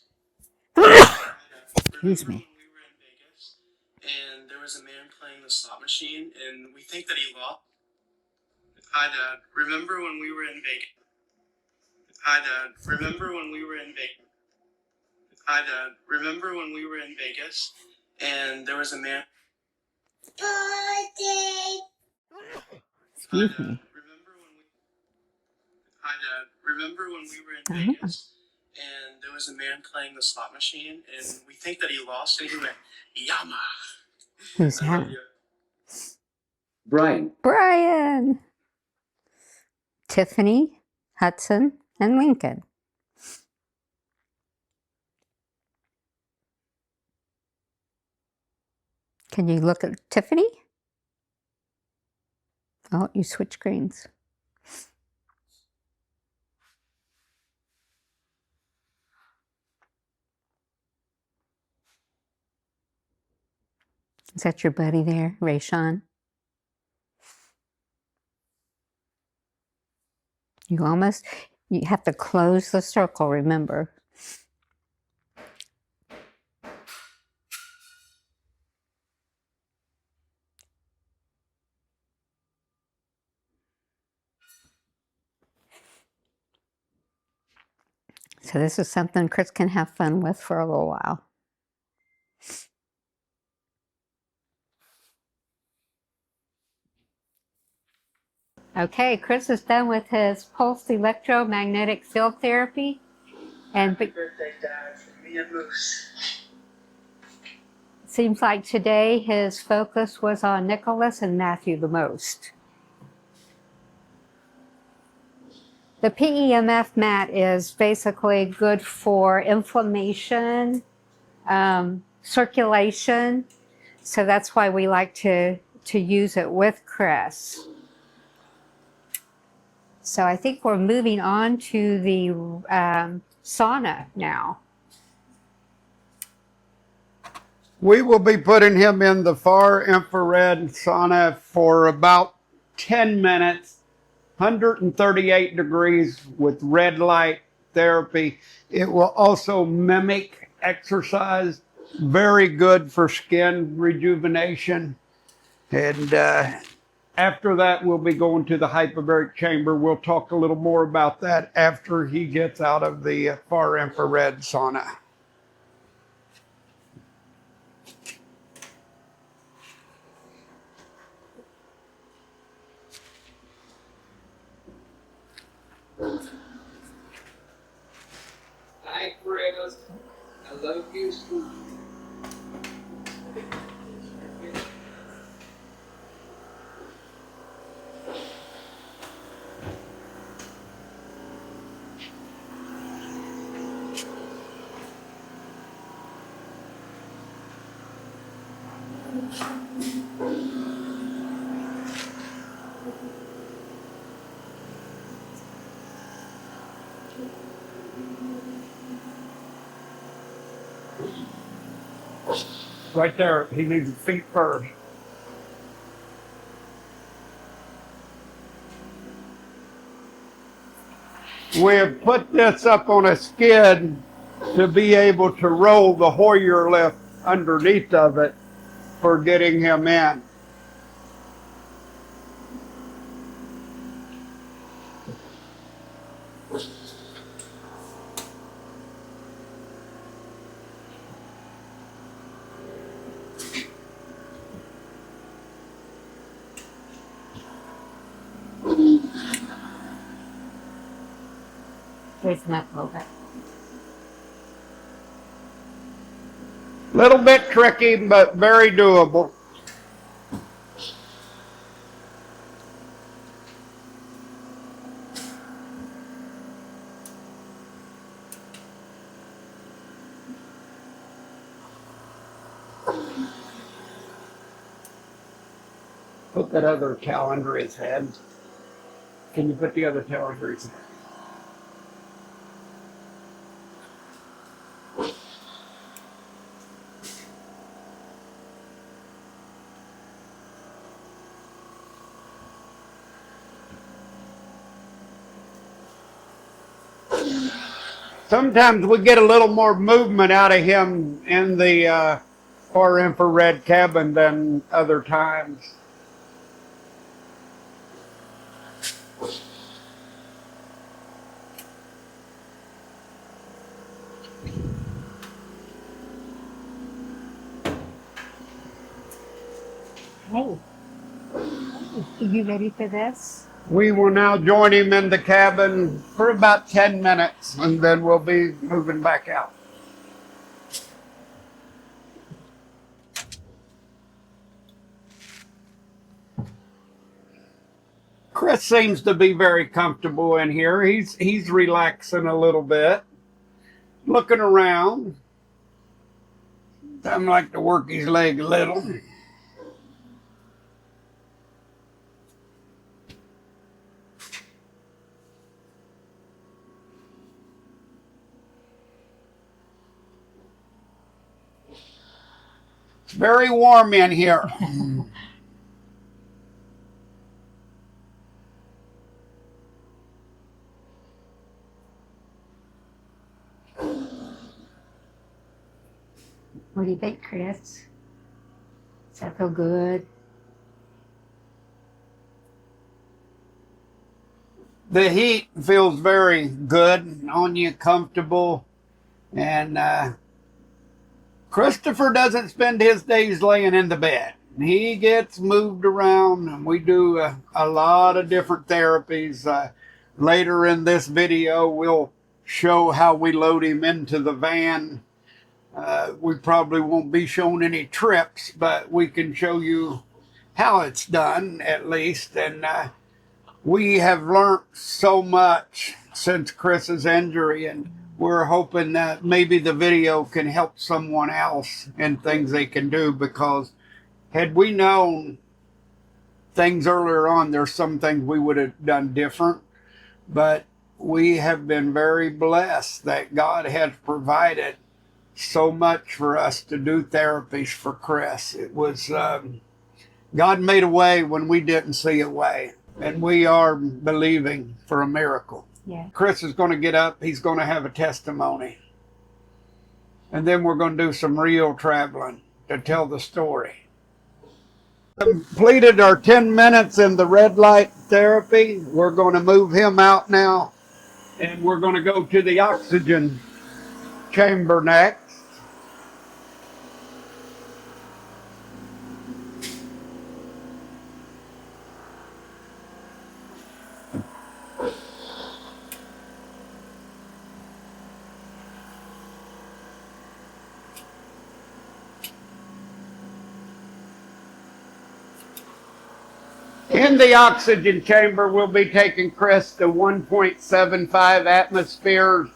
Excuse me. We were in Vegas, and there was a man playing the slot machine, and we think that he lost. Hi, Dad. Remember when we were in Vegas? Hi, Dad. Remember when we were in Vegas? Hi, Dad. Remember when we were in Vegas, and there was a man. Excuse me. Hi, Dad. Remember when we were in Vegas, and there was a man playing the slot machine, and we think that he lost, and he went, Yama. Who's that? Brian, Brian, Tiffany, Hudson, and Lincoln. Can you look at Tiffany? Oh, you switch screens. Is that your buddy there, Rayshawn? You have to close the circle, remember. So this is something Chris can have fun with for a little while. Okay, Chris is done with his pulsed electromagnetic field therapy. And Happy birthday, Dad, from me and Moose. Seems like today his focus was on Nicholas and Matthew the most. The PEMF mat is basically good for inflammation, circulation. So that's why we like to use it with Chris. So I think we're moving on to the sauna now. We will be putting him in the far infrared sauna for about 10 minutes, 138 degrees with red light therapy. It will also mimic exercise, very good for skin rejuvenation. And after that, we'll be going to the hyperbaric chamber. We'll talk a little more about that after he gets out of the far infrared sauna. hi Chris, I love you. Right there, he needs his feet first. We have put this up on a skid to be able to roll the Hoyer lift underneath of it for getting him in. Straighten up a little bit. Little bit tricky, but very doable. Put that other towel under his head. Can you put the other towel under his head? Sometimes we get a little more movement out of him in the far infrared cabin than other times. Hey, are you ready for this? We will now join him in the cabin for about 10 minutes, and then we'll be moving back out. Chris seems to be very comfortable in here. He's relaxing a little bit, looking around. I'd like to work his leg a little. It's very warm in here. What do you think, Chris? Does that feel good? The heat feels very good on you, comfortable, and Christopher doesn't spend his days laying in the bed. He gets moved around, and we do a lot of different therapies. Later in this video, we'll show how we load him into the van. We probably won't be showing any trips, but we can show you how it's done at least. And we have learned so much since Chris's injury, and we're hoping that maybe the video can help someone else in things they can do, because had we known things earlier on, there's some things we would have done different. But we have been very blessed that God has provided so much for us to do therapies for Chris. It was God made a way when we didn't see a way, and we are believing for a miracle. Yeah. Chris is going to get up. He's going to have a testimony, and then we're going to do some real traveling to tell the story. Completed our 10 minutes in the red light therapy. We're going to move him out now, and we're going to go to the oxygen chamber next. In the oxygen chamber, we'll be taking Chris to 1.75 atmospheres,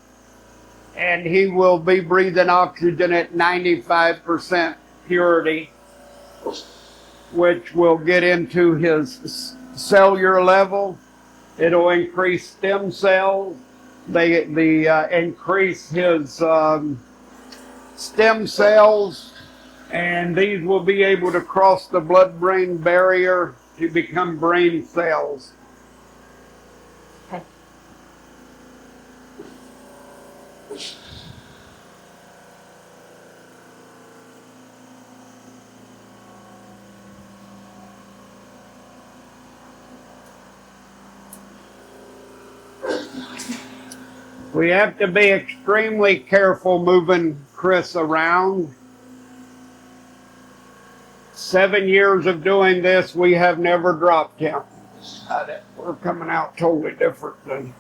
and he will be breathing oxygen at 95% purity. which will get into his cellular level. It'll increase stem cells. They increase his stem cells, and these will be able to cross the blood-brain barrier to become brain cells. Okay. We have to be extremely careful moving Chris around. 7 years of doing this, we have never dropped him. We're coming out totally differently.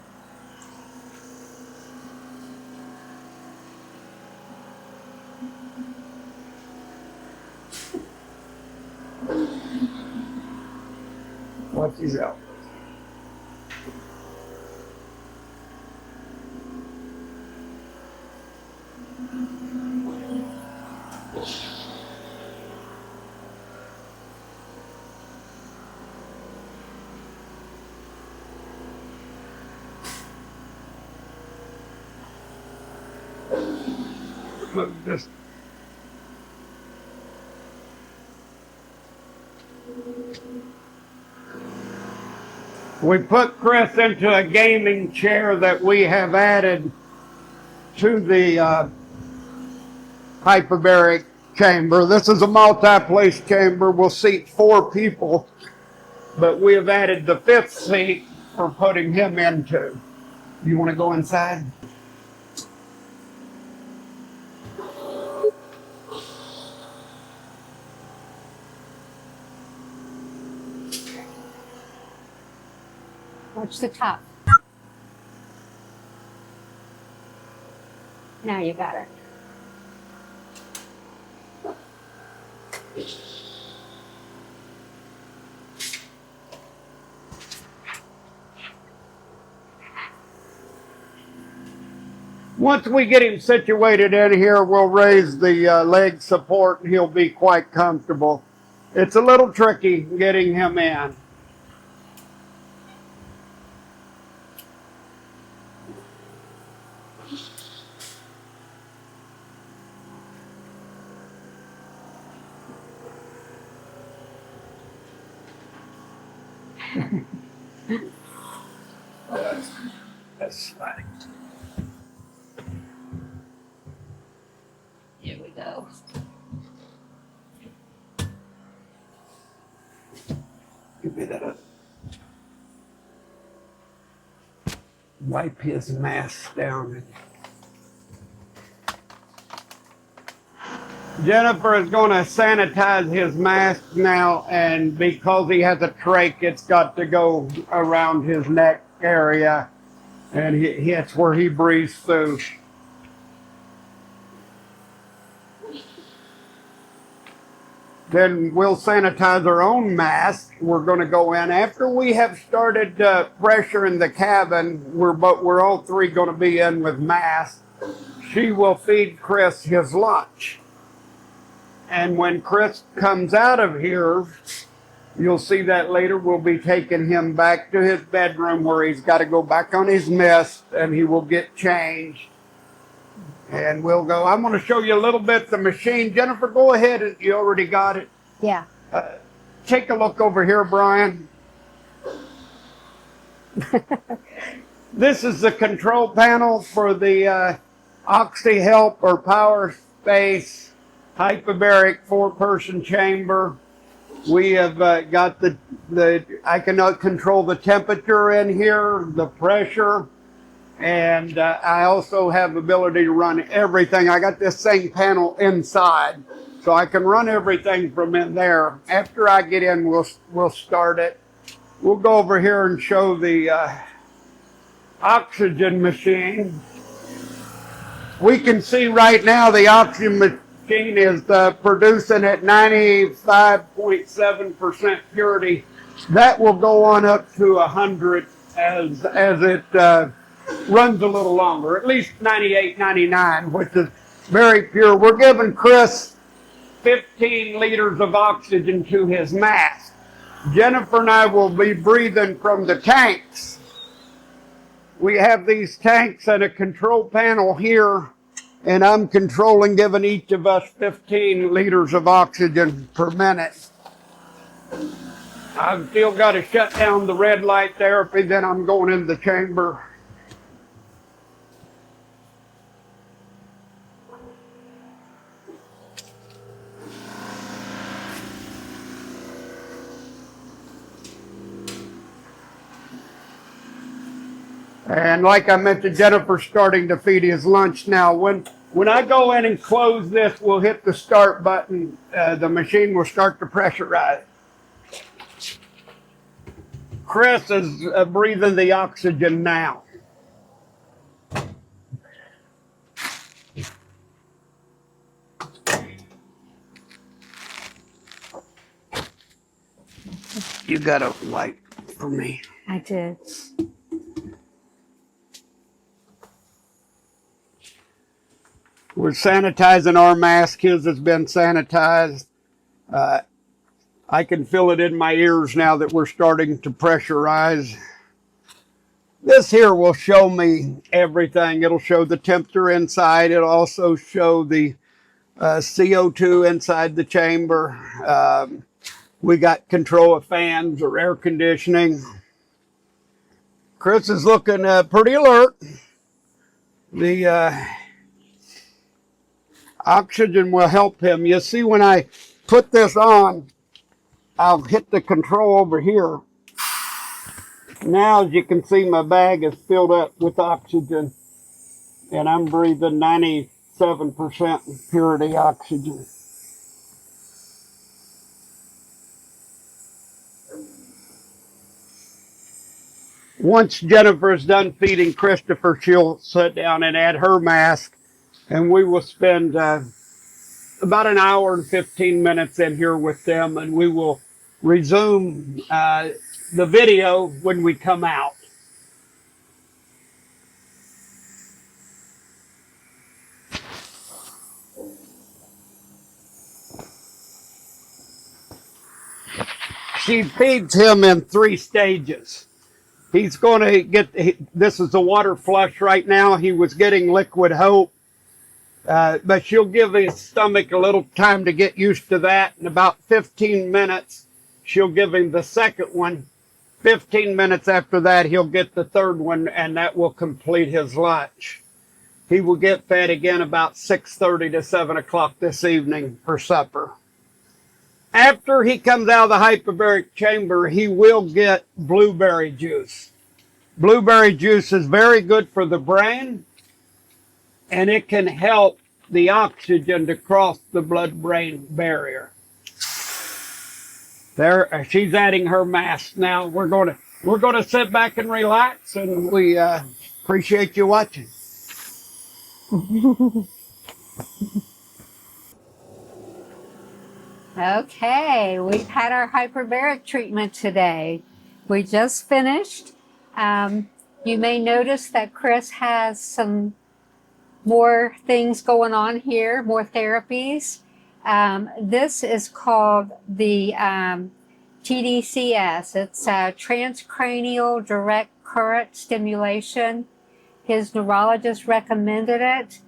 What's his out? Move this. We put Chris into a gaming chair that we have added to the hyperbaric chamber. This is a multi-place chamber. We'll seat 4 people, but we have added the 5th seat for putting him into. You want to go inside? Watch the top. Now you got it. Once we get him situated in here, we'll raise the leg support and he'll be quite comfortable. It's a little tricky getting him in. That's fine. Here we go. Give me that up. Wipe his mask down. Jennifer is going to sanitize his mask now, and because he has a trach, it's got to go around his neck area, and that's where he breathes through. Then we'll sanitize our own mask. We're going to go in after we have started pressuring the cabin. We're all 3 going to be in with masks. She will feed Chris his lunch. And when Chris comes out of here, you'll see that later, we'll be taking him back to his bedroom where he's got to go back on his mist and he will get changed. And we'll go. I'm going to show you a little bit the machine. Jennifer, go ahead. You already got it. Yeah. Take a look over here, Brian. This is the control panel for the OxyHelp or Power Space hyperbaric 4-person chamber. We have got I can control the temperature in here, the pressure, and I also have ability to run everything. I got this same panel inside, so I can run everything from in there. After I get in, we'll start it. We'll go over here and show the oxygen machine. We can see right now the oxygen machine is producing at 95.7% purity. That will go on up to 100 as it runs a little longer, at least 98, 99, which is very pure. We're giving Chris 15 liters of oxygen to his mask. Jennifer and I will be breathing from the tanks. We have these tanks and a control panel here, and I'm controlling giving each of us 15 liters of oxygen per minute. I've still got to shut down the red light therapy, then I'm going in the chamber. And like I mentioned, Jennifer's starting to feed his lunch now. When I go in and close this, we'll hit the start button. The machine will start to pressurize. Chris is breathing the oxygen now. You got a light for me? I did. We're sanitizing our mask. His has been sanitized. I can feel it in my ears now that we're starting to pressurize. This here will show me everything. It'll show the temperature inside. It'll also show the CO2 inside the chamber. We got control of fans or air conditioning. Chris is looking pretty alert. The oxygen will help him. You see, when I put this on, I'll hit the control over here. Now, as you can see, my bag is filled up with oxygen, and I'm breathing 97% purity oxygen. Once Jennifer's done feeding Christopher, she'll sit down and add her mask, and we will spend about an hour and 15 minutes in here with them, and we will resume the video when we come out. She feeds him in 3 stages. He's going to get, this is the water flush right now. He was getting liquid hope. But she'll give his stomach a little time to get used to that. In about 15 minutes, she'll give him the second one. 15 minutes after that, he'll get the third one, and that will complete his lunch. He will get fed again about 6:30 to 7 o'clock this evening for supper. After he comes out of the hyperbaric chamber, he will get blueberry juice. Blueberry juice is very good for the brain, and it can help the oxygen to cross the blood-brain barrier. There, she's adding her mask now. We're going to sit back and relax, and we appreciate you watching. Okay, we've had our hyperbaric treatment today. We just finished. You may notice that Chris has some more things going on here, more therapies. This is called the TDCS. It's transcranial direct current stimulation. His neurologist recommended it.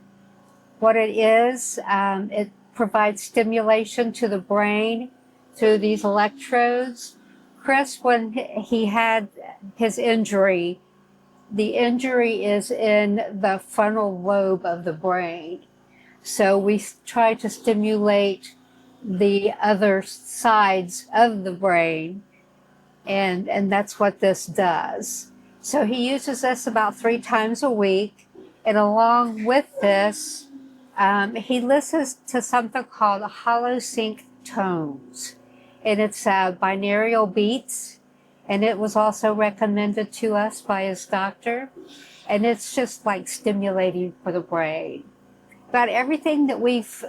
What it is, it provides stimulation to the brain through these electrodes. Chris, when he had his injury, the injury is in the frontal lobe of the brain. So we try to stimulate the other sides of the brain, and that's what this does. So he uses this about 3 times a week, and along with this, he listens to something called holosync tones, and it's binaural beats, and it was also recommended to us by his doctor, and it's just like stimulating for the brain. About everything that we've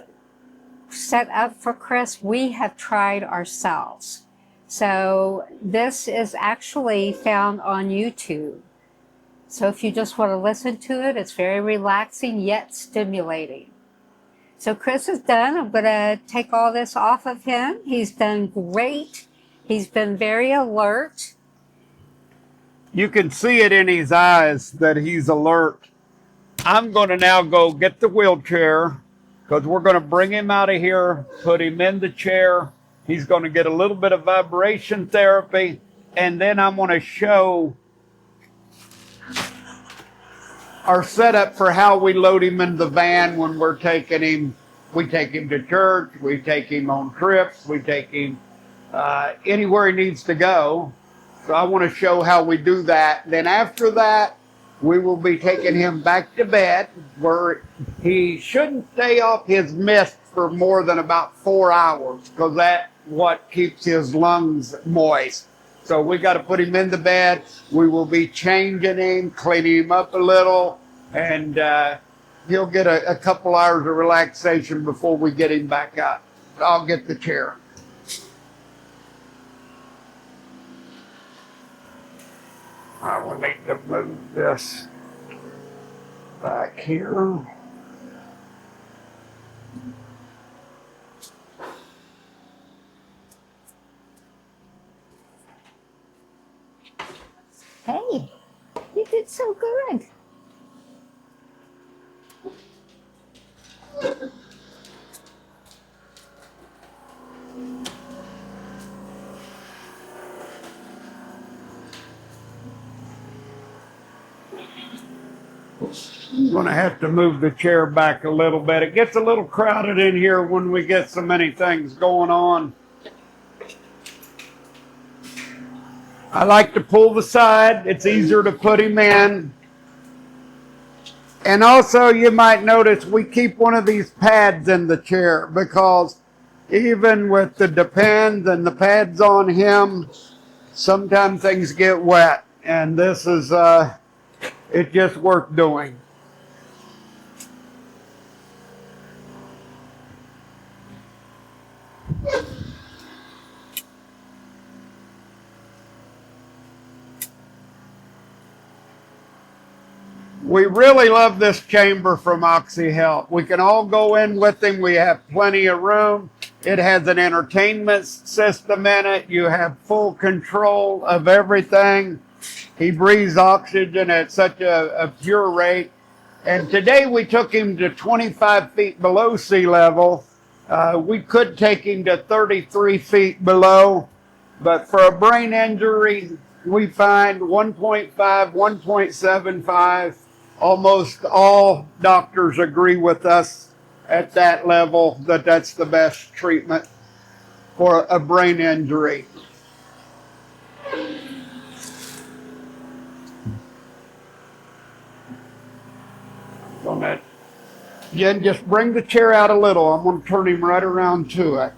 set up for Chris, we have tried ourselves. So this is actually found on YouTube. So if you just want to listen to it, it's very relaxing yet stimulating. So Chris is done. I'm going to take all this off of him. He's done great. He's been very alert. You can see it in his eyes that he's alert. I'm going to now go get the wheelchair because we're going to bring him out of here, put him in the chair. He's going to get a little bit of vibration therapy, and then I'm going to show our setup for how we load him in the van when we're taking him. We take him to church, we take him on trips, we take him anywhere he needs to go. So I want to show how we do that. Then after that, we will be taking him back to bed where he shouldn't stay off his mist for more than about 4 hours because that's what keeps his lungs moist. So we got to put him in the bed. We will be changing him, cleaning him up a little, and he'll get a couple hours of relaxation before we get him back up. I'll get the chair. I will need to move this back here. Hey, you did so good. I'm going to have to move the chair back a little bit. It gets a little crowded in here when we get so many things going on. I like to pull the side. It's easier to put him in. And also you might notice we keep one of these pads in the chair because even with the Depend and the pads on him, sometimes things get wet. And this is, it just worth doing. We really love this chamber from OxyHealth. We can all go in with him. We have plenty of room. It has an entertainment system in it. You have full control of everything. He breathes oxygen at such a pure rate. And today we took him to 25 feet below sea level. We could take him to 33 feet below, but for a brain injury, we find 1.5, 1.75. Almost all doctors agree with us at that level that that's the best treatment for a brain injury. Jen, just bring the chair out a little. I'm going to turn him right around to it.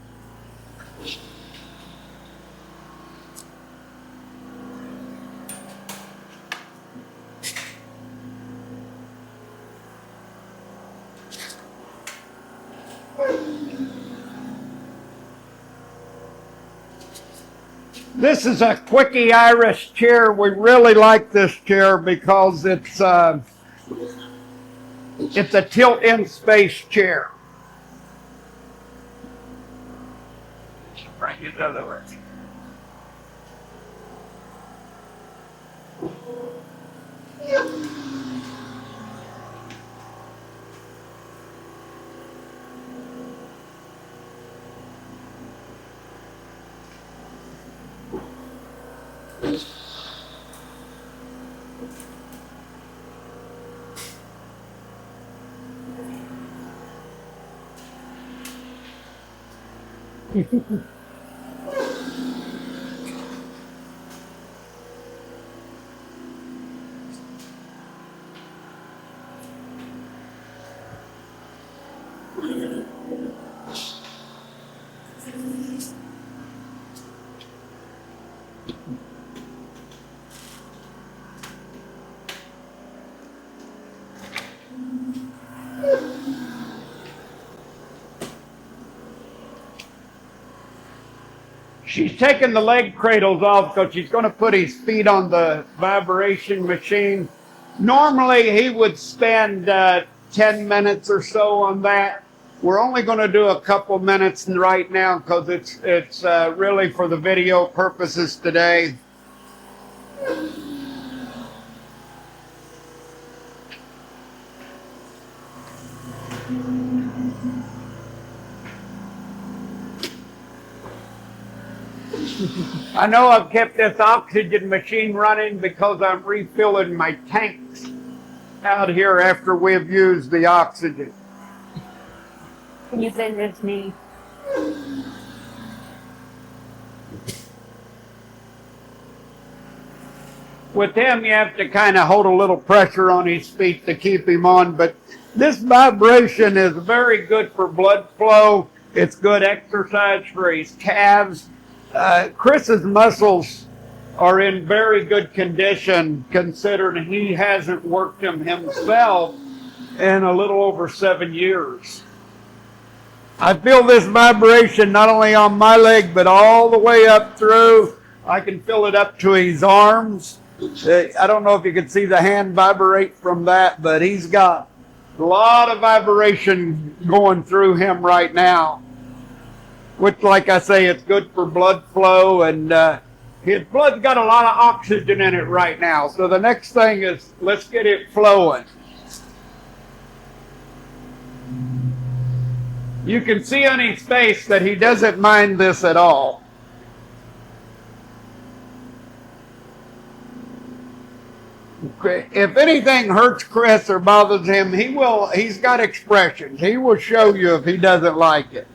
This is a Quickie Iris chair. We really like this chair because it's a tilt-in space chair. Bring it the other way. She's taking the leg cradles off because she's going to put his feet on the vibration machine. Normally, he would spend 10 minutes or so on that. We're only going to do a couple minutes right now because it's really for the video purposes today. I know I've kept this oxygen machine running because I'm refilling my tanks out here after we've used the oxygen. Can you bend his knee? With him, you have to kind of hold a little pressure on his feet to keep him on, but this vibration is very good for blood flow. It's good exercise for his calves. Chris's muscles are in very good condition considering he hasn't worked them himself in a little over 7 years. I feel this vibration not only on my leg, but all the way up through. I can feel it up to his arms. I don't know if you can see the hand vibrate from that, but he's got a lot of vibration going through him right now. Which, like I say, it's good for blood flow, and his blood's got a lot of oxygen in it right now. So the next thing is, let's get it flowing. You can see on his face that he doesn't mind this at all. If anything hurts Chris or bothers him, he's got expressions. He will show you if he doesn't like it.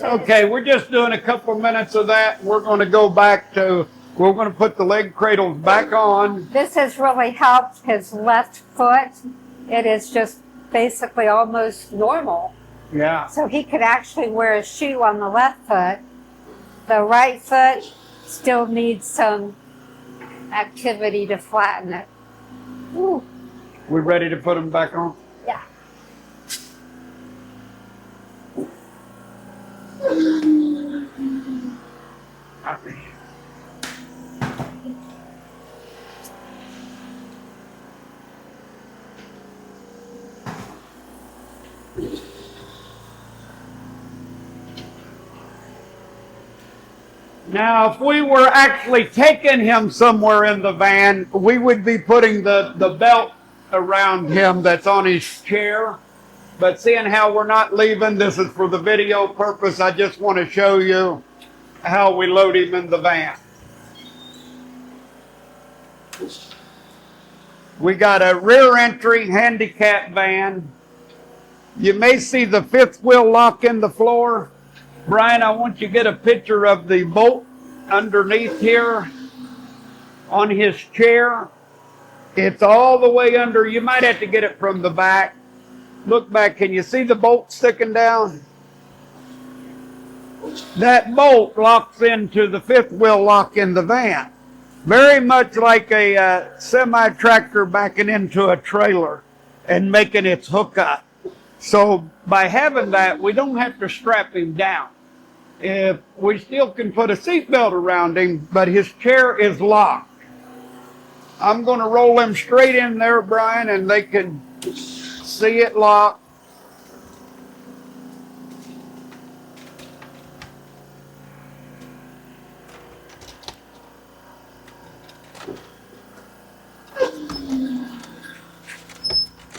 Okay, we're just doing a couple minutes of that. We're going to go back to, we're going to put the leg cradles back on. This has really helped his left foot. It is just basically almost normal. Yeah. So he could actually wear a shoe on the left foot. The right foot still needs some activity to flatten it. Ooh. We ready to put them back on? Yeah. Now, if we were actually taking him somewhere in the van, we would be putting the belt around him that's on his chair. But seeing how we're not leaving, this is for the video purpose. I just want to show you how we load him in the van. We got a rear entry handicap van. You may see the fifth wheel lock in the floor. Brian, I want you to get a picture of the bolt underneath here on his chair. It's all the way under. You might have to get it from the back. Look back. Can you see the bolt sticking down? That bolt locks into the fifth wheel lock in the van. Very much like a semi-tractor backing into a trailer and making its hook up. So by having that, we don't have to strap him down. If we still can put a seatbelt around him, but his chair is locked. I'm going to roll him straight in there, Brian, and they can see it locked.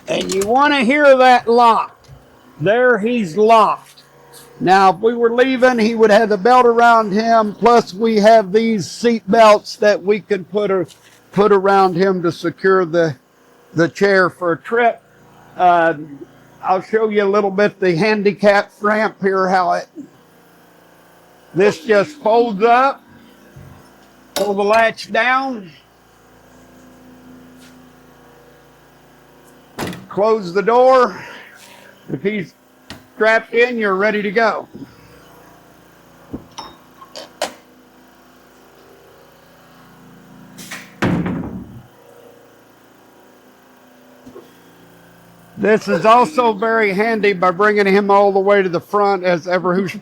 And you want to hear that lock. There, he's locked. Now, if we were leaving, he would have the belt around him, plus we have these seat belts that we can put around him to secure the chair for a trip. I'll show you a little bit the handicap ramp here, how this just folds up, pull the latch down, close the door. If he's strapped in, you're ready to go. This is also very handy by bringing him all the way to the front, as ever who's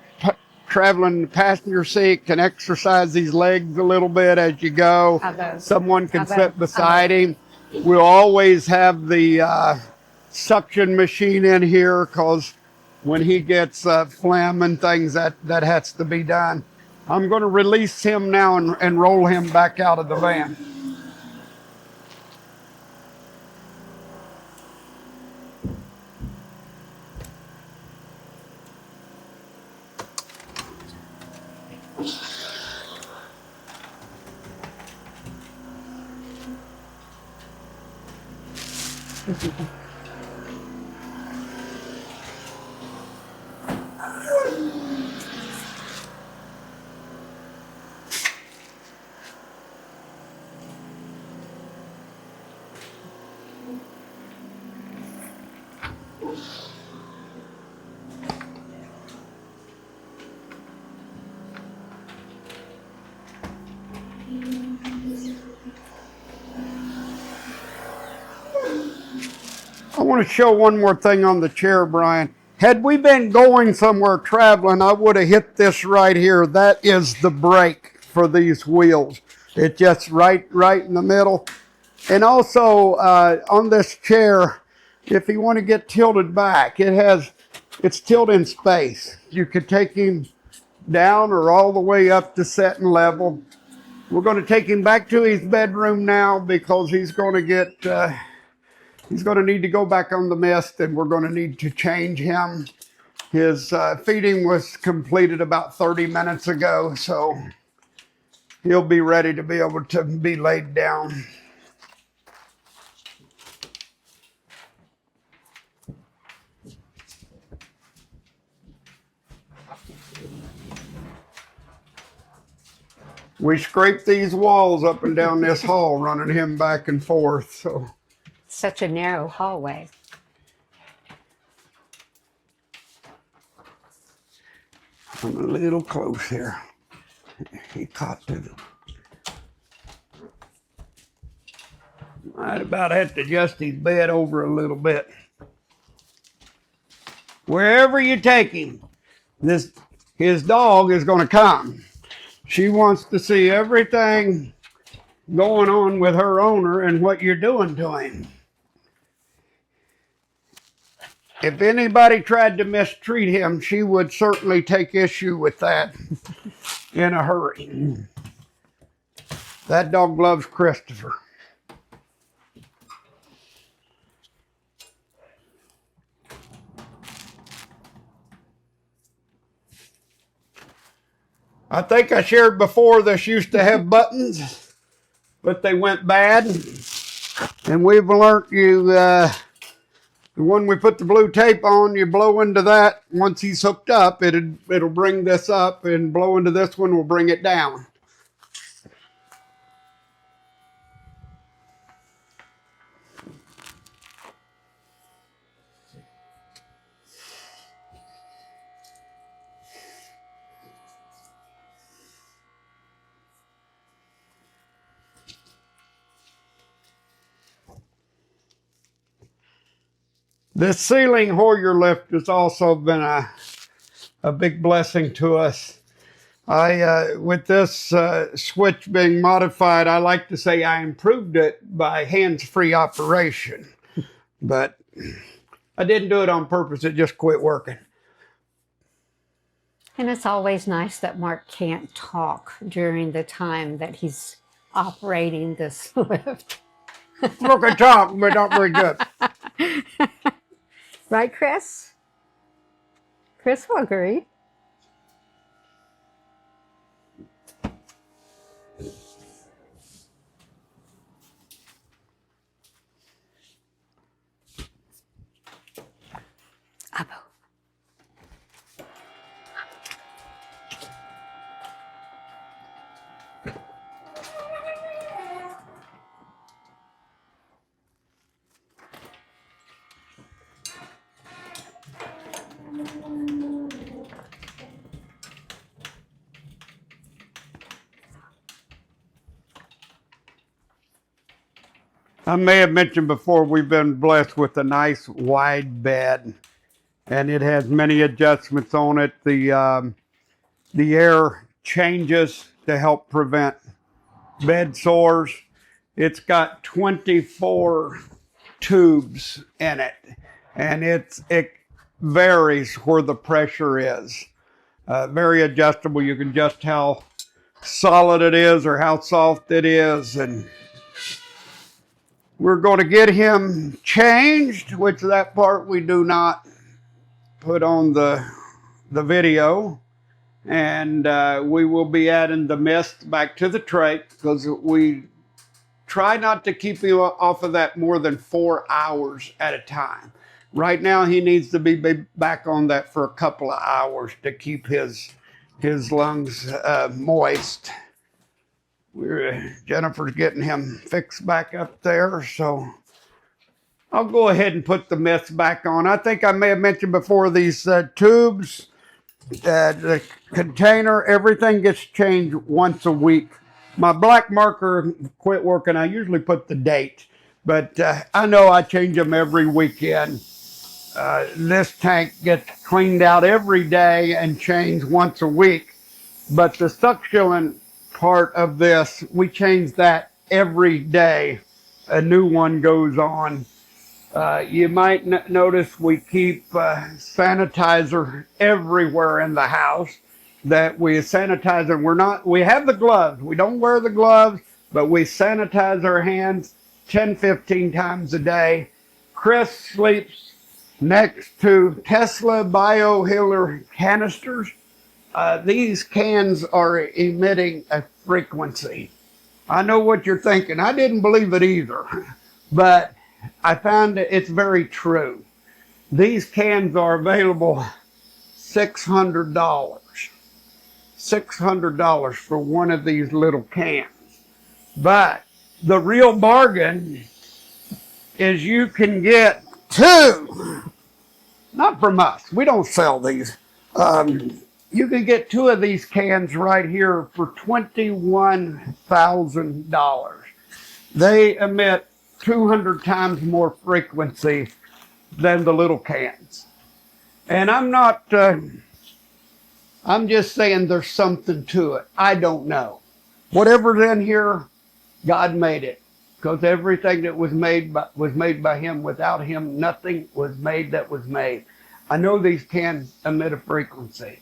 traveling in the passenger seat can exercise these legs a little bit as you go. Someone can sit beside him. We'll always have the suction machine in here because when he gets phlegm and things, that has to be done. I'm going to release him now and roll him back out of the van. I want to show one more thing on the chair, Brian. Had we been going somewhere traveling, I would have hit this right here. That is the brake for these wheels. It's just right in the middle. And also on this chair, if you want to get tilted back, it's tilt in space. You could take him down or all the way up to setting level. We're going to take him back to his bedroom now because he's going to get... he's going to need to go back on the mist, and we're going to need to change him. His feeding was completed about 30 minutes ago, so he'll be ready to be able to be laid down. We scraped these walls up and down this hall, running him back and forth, so... Such a narrow hallway. I'm a little close here. He caught to the... Might about have to adjust his bed over a little bit. Wherever you take him, his dog is going to come. She wants to see everything going on with her owner and what you're doing to him. If anybody tried to mistreat him, she would certainly take issue with that in a hurry. That dog loves Christopher. I think I shared before this used to have buttons, but they went bad. And we've learned when we put the blue tape on, you blow into that. Once he's hooked up, it'll bring this up, and blow into this one will bring it down. This ceiling Hoyer lift has also been a big blessing to us. With this switch being modified, I like to say I improved it by hands-free operation. But I didn't do it on purpose. It just quit working. And it's always nice that Mark can't talk during the time that he's operating this lift. Look at talk, but not very good. Right, Chris? Chris will agree. Abo. I may have mentioned before, we've been blessed with a nice wide bed, and it has many adjustments on it. The air changes to help prevent bed sores. It's got 24 tubes in it, and it varies where the pressure is. Very adjustable. You can adjust how solid it is or how soft it is, and we're going to get him changed, which that part we do not put on the video. And we will be adding the mist back to the trach because we try not to keep you off of that more than 4 hours at a time. Right now, he needs to be back on that for a couple of hours to keep his lungs moist. Jennifer's getting him fixed back up there, so I'll go ahead and put the mist back on. I think I may have mentioned before these tubes, the container, everything gets changed once a week. My black marker quit working. I usually put the date, but I know I change them every weekend. This tank gets cleaned out every day and changed once a week, but the succulent part of this, we change that every day. A new one goes on. You might notice we keep sanitizer everywhere in the house. That we sanitize, and we have the gloves. We don't wear the gloves, but we sanitize our hands 10, 15 times a day. Chris sleeps next to Tesla BioHealer canisters. These cans are emitting a frequency. I know what you're thinking. I didn't believe it either, but I found it's very true. These cans are available $600. $600 for one of these little cans. But the real bargain is you can get two. Not from us. We don't sell these. You can get two of these cans right here for $21,000. They emit 200 times more frequency than the little cans. And I'm just saying there's something to it. I don't know. Whatever's in here, God made it. Because everything that was made by him. Without him, nothing was made that was made. I know these can emit a frequency.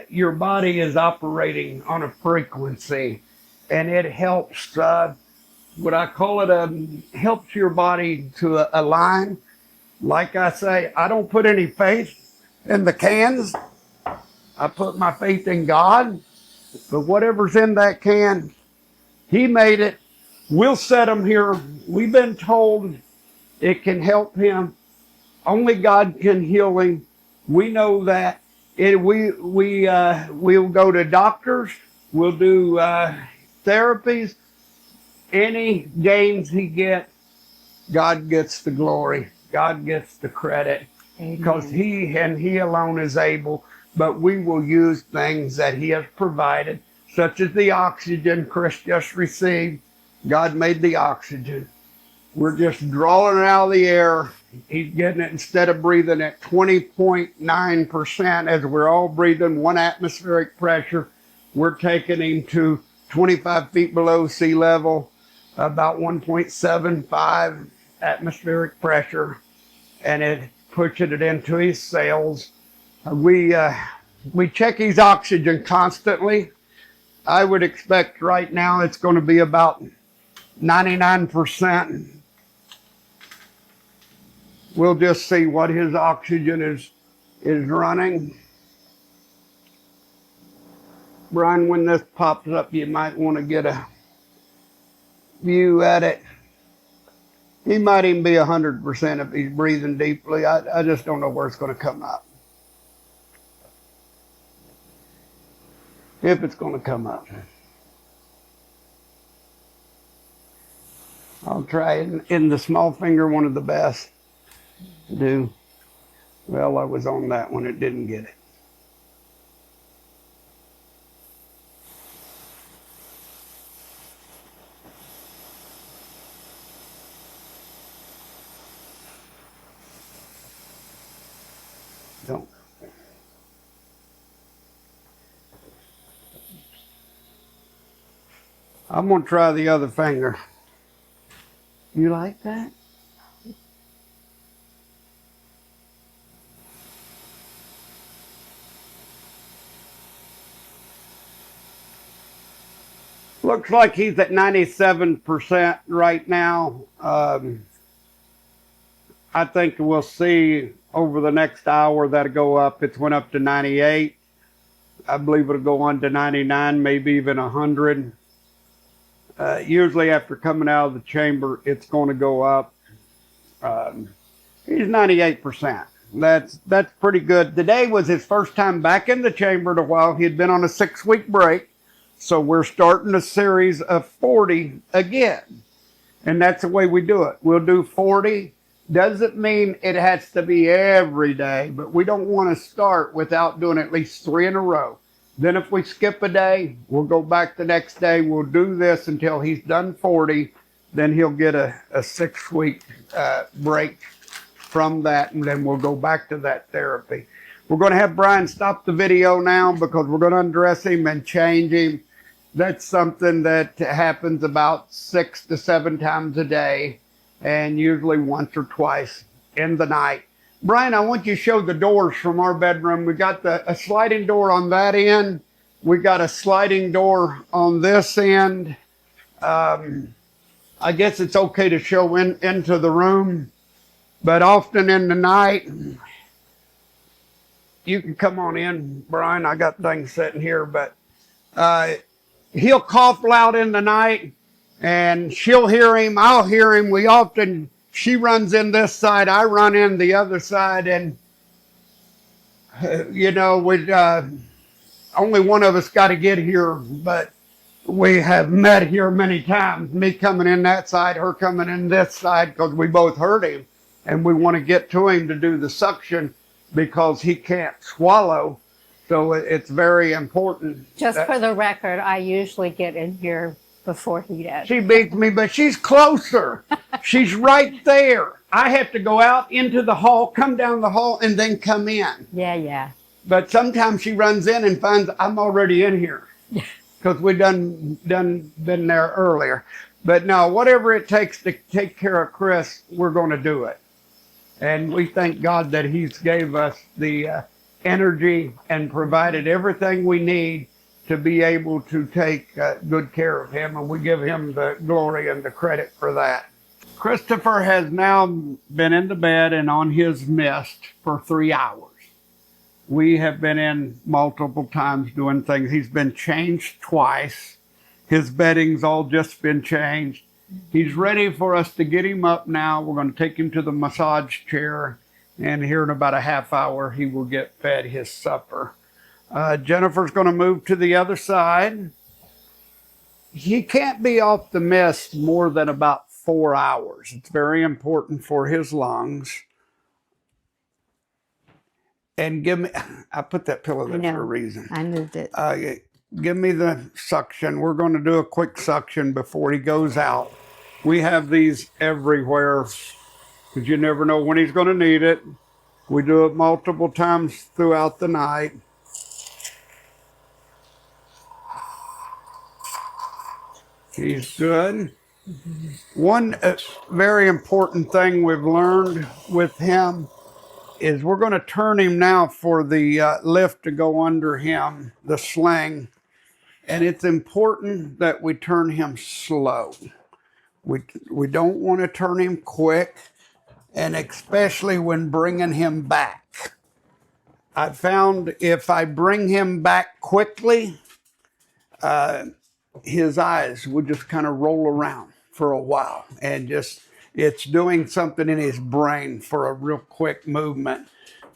Your body is operating on a frequency, and it helps, what I call it, helps your body to align. Like I say, I don't put any faith in the cans. I put my faith in God. But whatever's in that can, he made it. We'll set them here. We've been told it can help him. Only God can heal him. We know that. We'll go to doctors. We'll do therapies. Any gains he gets, God gets the glory. God gets the credit. Because he alone is able. But we will use things that he has provided, such as the oxygen Chris just received. God made the oxygen. We're just drawing it out of the air. He's getting it, instead of breathing at 20.9%, as we're all breathing 1 atmospheric pressure, we're taking him to 25 feet below sea level, about 1.75 atmospheric pressure, and it pushes it into his cells. We check his oxygen constantly. I would expect right now it's going to be about 99%. We'll just see what his oxygen is running. Brian, when this pops up, you might want to get a view at it. He might even be 100% if he's breathing deeply. I just don't know where it's going to come up. If it's going to come up. I'll try it in the small finger, one of the best to do. Well, I was on that one, it didn't get it. Don't. I'm gonna try the other finger. You like that? Looks like he's at 97% right now. I think we'll see over the next hour that'll go up. It's went up to 98. I believe it'll go on to 99, maybe even 100. Usually after coming out of the chamber, it's going to go up. He's 98%. That's pretty good. Today was his first time back in the chamber in a while. He had been on a 6-week break. So we're starting a series of 40 again. And that's the way we do it. We'll do 40. Doesn't mean it has to be every day, but we don't want to start without doing at least 3 in a row. Then if we skip a day, we'll go back the next day. We'll do this until he's done 40. Then he'll get a 6-week break from that, and then we'll go back to that therapy. We're going to have Brian stop the video now because we're going to undress him and change him. That's something that happens about 6 to 7 times a day, and usually once or twice in the night. Brian, I want you to show the doors from our bedroom. We got a sliding door on that end. We got a sliding door on this end. I guess it's okay to show into the room, but often in the night, you can come on in, Brian. I got things sitting here, but he'll cough loud in the night, and she'll hear him. I'll hear him. She runs in this side, I run in the other side, and only one of us got to get here, but we have met here many times. Me coming in that side, her coming in this side, because we both heard him, and we want to get to him to do the suction because he can't swallow. So it's very important. Just for the record, I usually get in here before he does. She beats me, but she's closer. She's right there. I have to go out into the hall, come down the hall, and then come in. Yeah. But sometimes she runs in and finds I'm already in here because we been there earlier. But no, whatever it takes to take care of Chris, we're going to do it. And we thank God that He's gave us the energy and provided everything we need to be able to take good care of him, and we give him the glory and the credit for that. Christopher has now been in the bed and on his mist for 3 hours. We have been in multiple times doing things. He's been changed twice. His bedding's all just been changed. He's ready for us to get him up now. We're going to take him to the massage chair, and here in about a half hour, he will get fed his supper. Jennifer's going to move to the other side. He can't be off the mist more than about 4 hours. It's very important for his lungs. And I put that pillow there for a reason. I moved it. Give me the suction. We're going to do a quick suction before he goes out. We have these everywhere because you never know when he's going to need it. We do it multiple times throughout the night. He's good. One very important thing we've learned with him is we're going to turn him now for the lift to go under him, the sling. And it's important that we turn him slow. We don't want to turn him quick, and especially when bringing him back. I found if I bring him back quickly, his eyes would just kind of roll around for a while, and it's doing something in his brain for a real quick movement.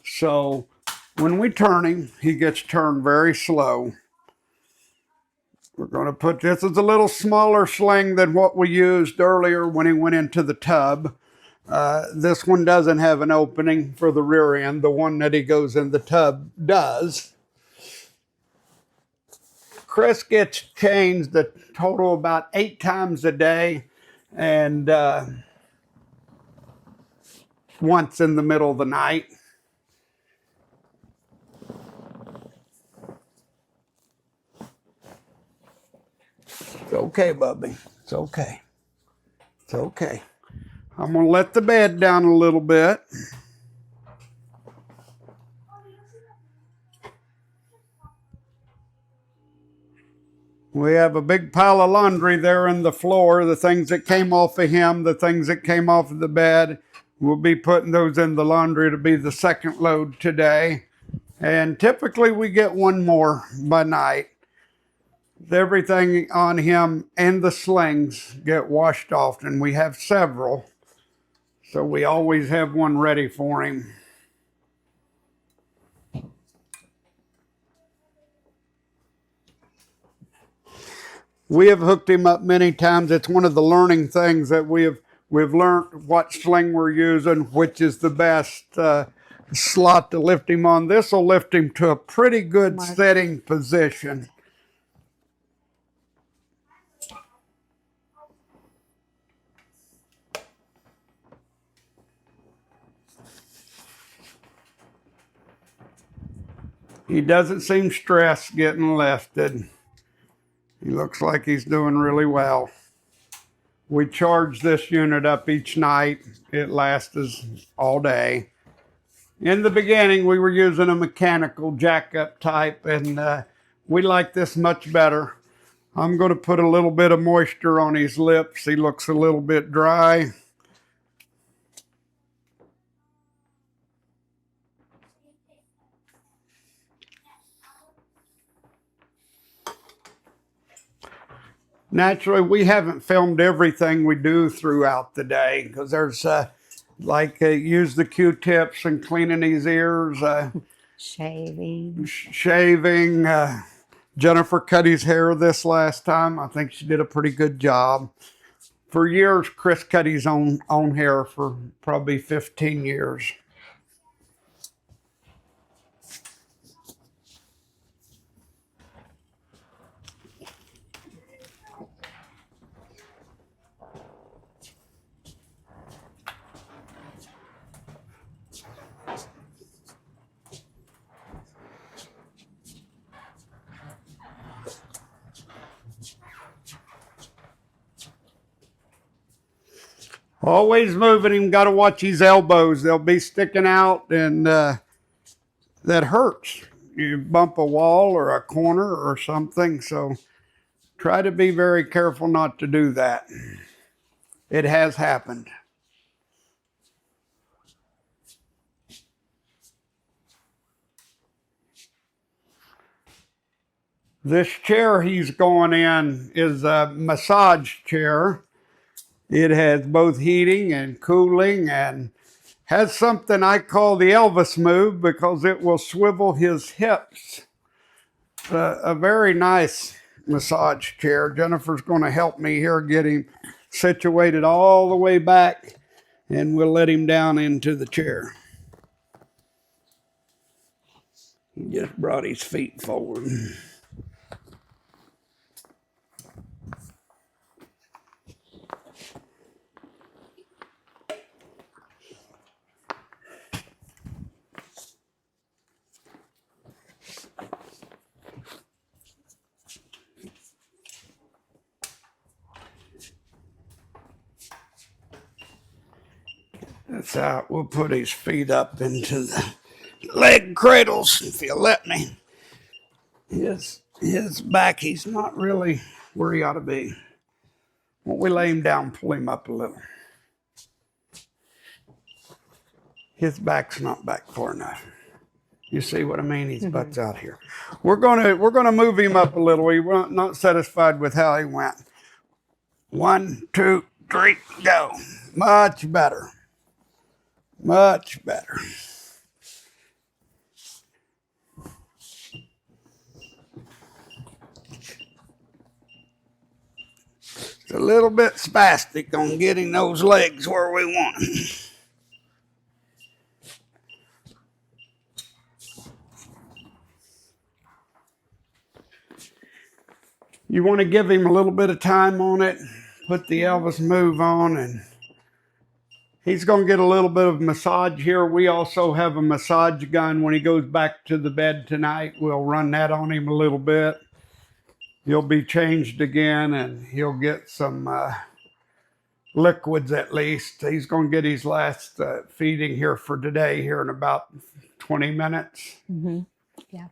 So when we turn him, he gets turned very slow. We're going to put this as a little smaller sling than what we used earlier when he went into the tub. This one doesn't have an opening for the rear end. The one that he goes in the tub does. Chris gets changed the total about 8 times a day, and once in the middle of the night. okay, Bubby. It's okay. It's okay. I'm going to let the bed down a little bit. We have a big pile of laundry there on the floor, the things that came off of him, the things that came off of the bed. We'll be putting those in the laundry to be the second load today. And typically we get one more by night. Everything on him and the slings get washed off, and we have several. So we always have one ready for him. We have hooked him up many times. It's one of the learning things that we've learned what sling we're using, which is the best slot to lift him on. This will lift him to a pretty good sitting position. He doesn't seem stressed getting lifted. He looks like he's doing really well. We charge this unit up each night. It lasts us all day. In the beginning, we were using a mechanical jack-up type, and we like this much better. I'm going to put a little bit of moisture on his lips. He looks a little bit dry. Naturally, we haven't filmed everything we do throughout the day because there's use the Q-tips and cleaning his ears, Shaving. shaving. Jennifer cut his hair this last time. I think she did a pretty good job. For years, Chris cut his own hair for probably 15 years. Always moving him. Got to watch his elbows. They'll be sticking out, and that hurts. You bump a wall or a corner or something. So try to be very careful not to do that. It has happened. This chair he's going in is a massage chair. It has both heating and cooling and has something I call the Elvis move because it will swivel his hips. A very nice massage chair. Jennifer's going to help me here get him situated all the way back, and we'll let him down into the chair. He just brought his feet forward. That's how we'll put his feet up into the leg cradles, if you'll let me. His back, he's not really where he ought to be. Won't we lay him down, pull him up a little? His back's not back far enough. You see what I mean? His butt's out here. We're gonna move him up a little. We're not satisfied with how he went. 1, 2, 3, go. Much better. Much better. It's a little bit spastic on getting those legs where we want them. You want to give him a little bit of time on it, put the Elvis move on, and he's going to get a little bit of massage here. We also have a massage gun when he goes back to the bed tonight. We'll run that on him a little bit. he'll be changed again, and he'll get some liquids at least. He's going to get his last feeding here for today here in about 20 minutes. Mm-hmm. Yeah.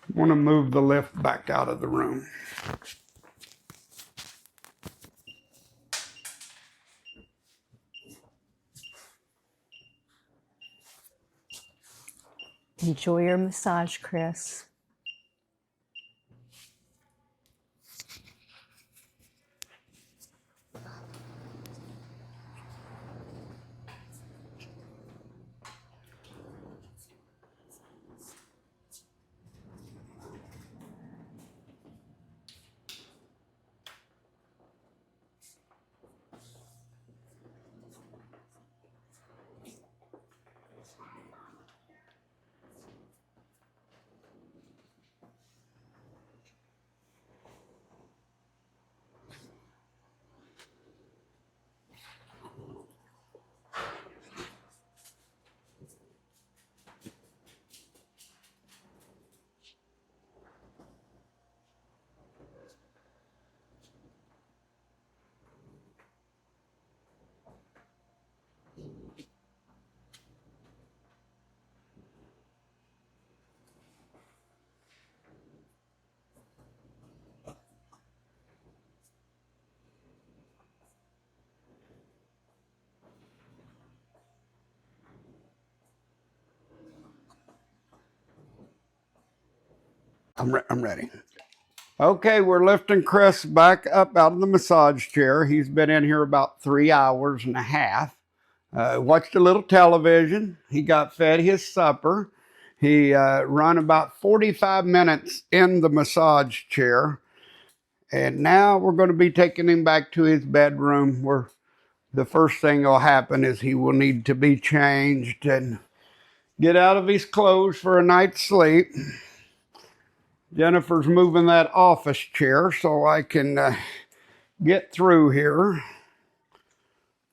I want to move the lift back out of the room. Enjoy your massage, Chris. I'm ready. Okay, we're lifting Chris back up out of the massage chair. He's been in here about 3 hours and a half. Watched a little television. He got fed his supper. He run about 45 minutes in the massage chair. And now we're going to be taking him back to his bedroom, where the first thing will happen is he will need to be changed and get out of his clothes for a night's sleep. Jennifer's moving that office chair so I can get through here.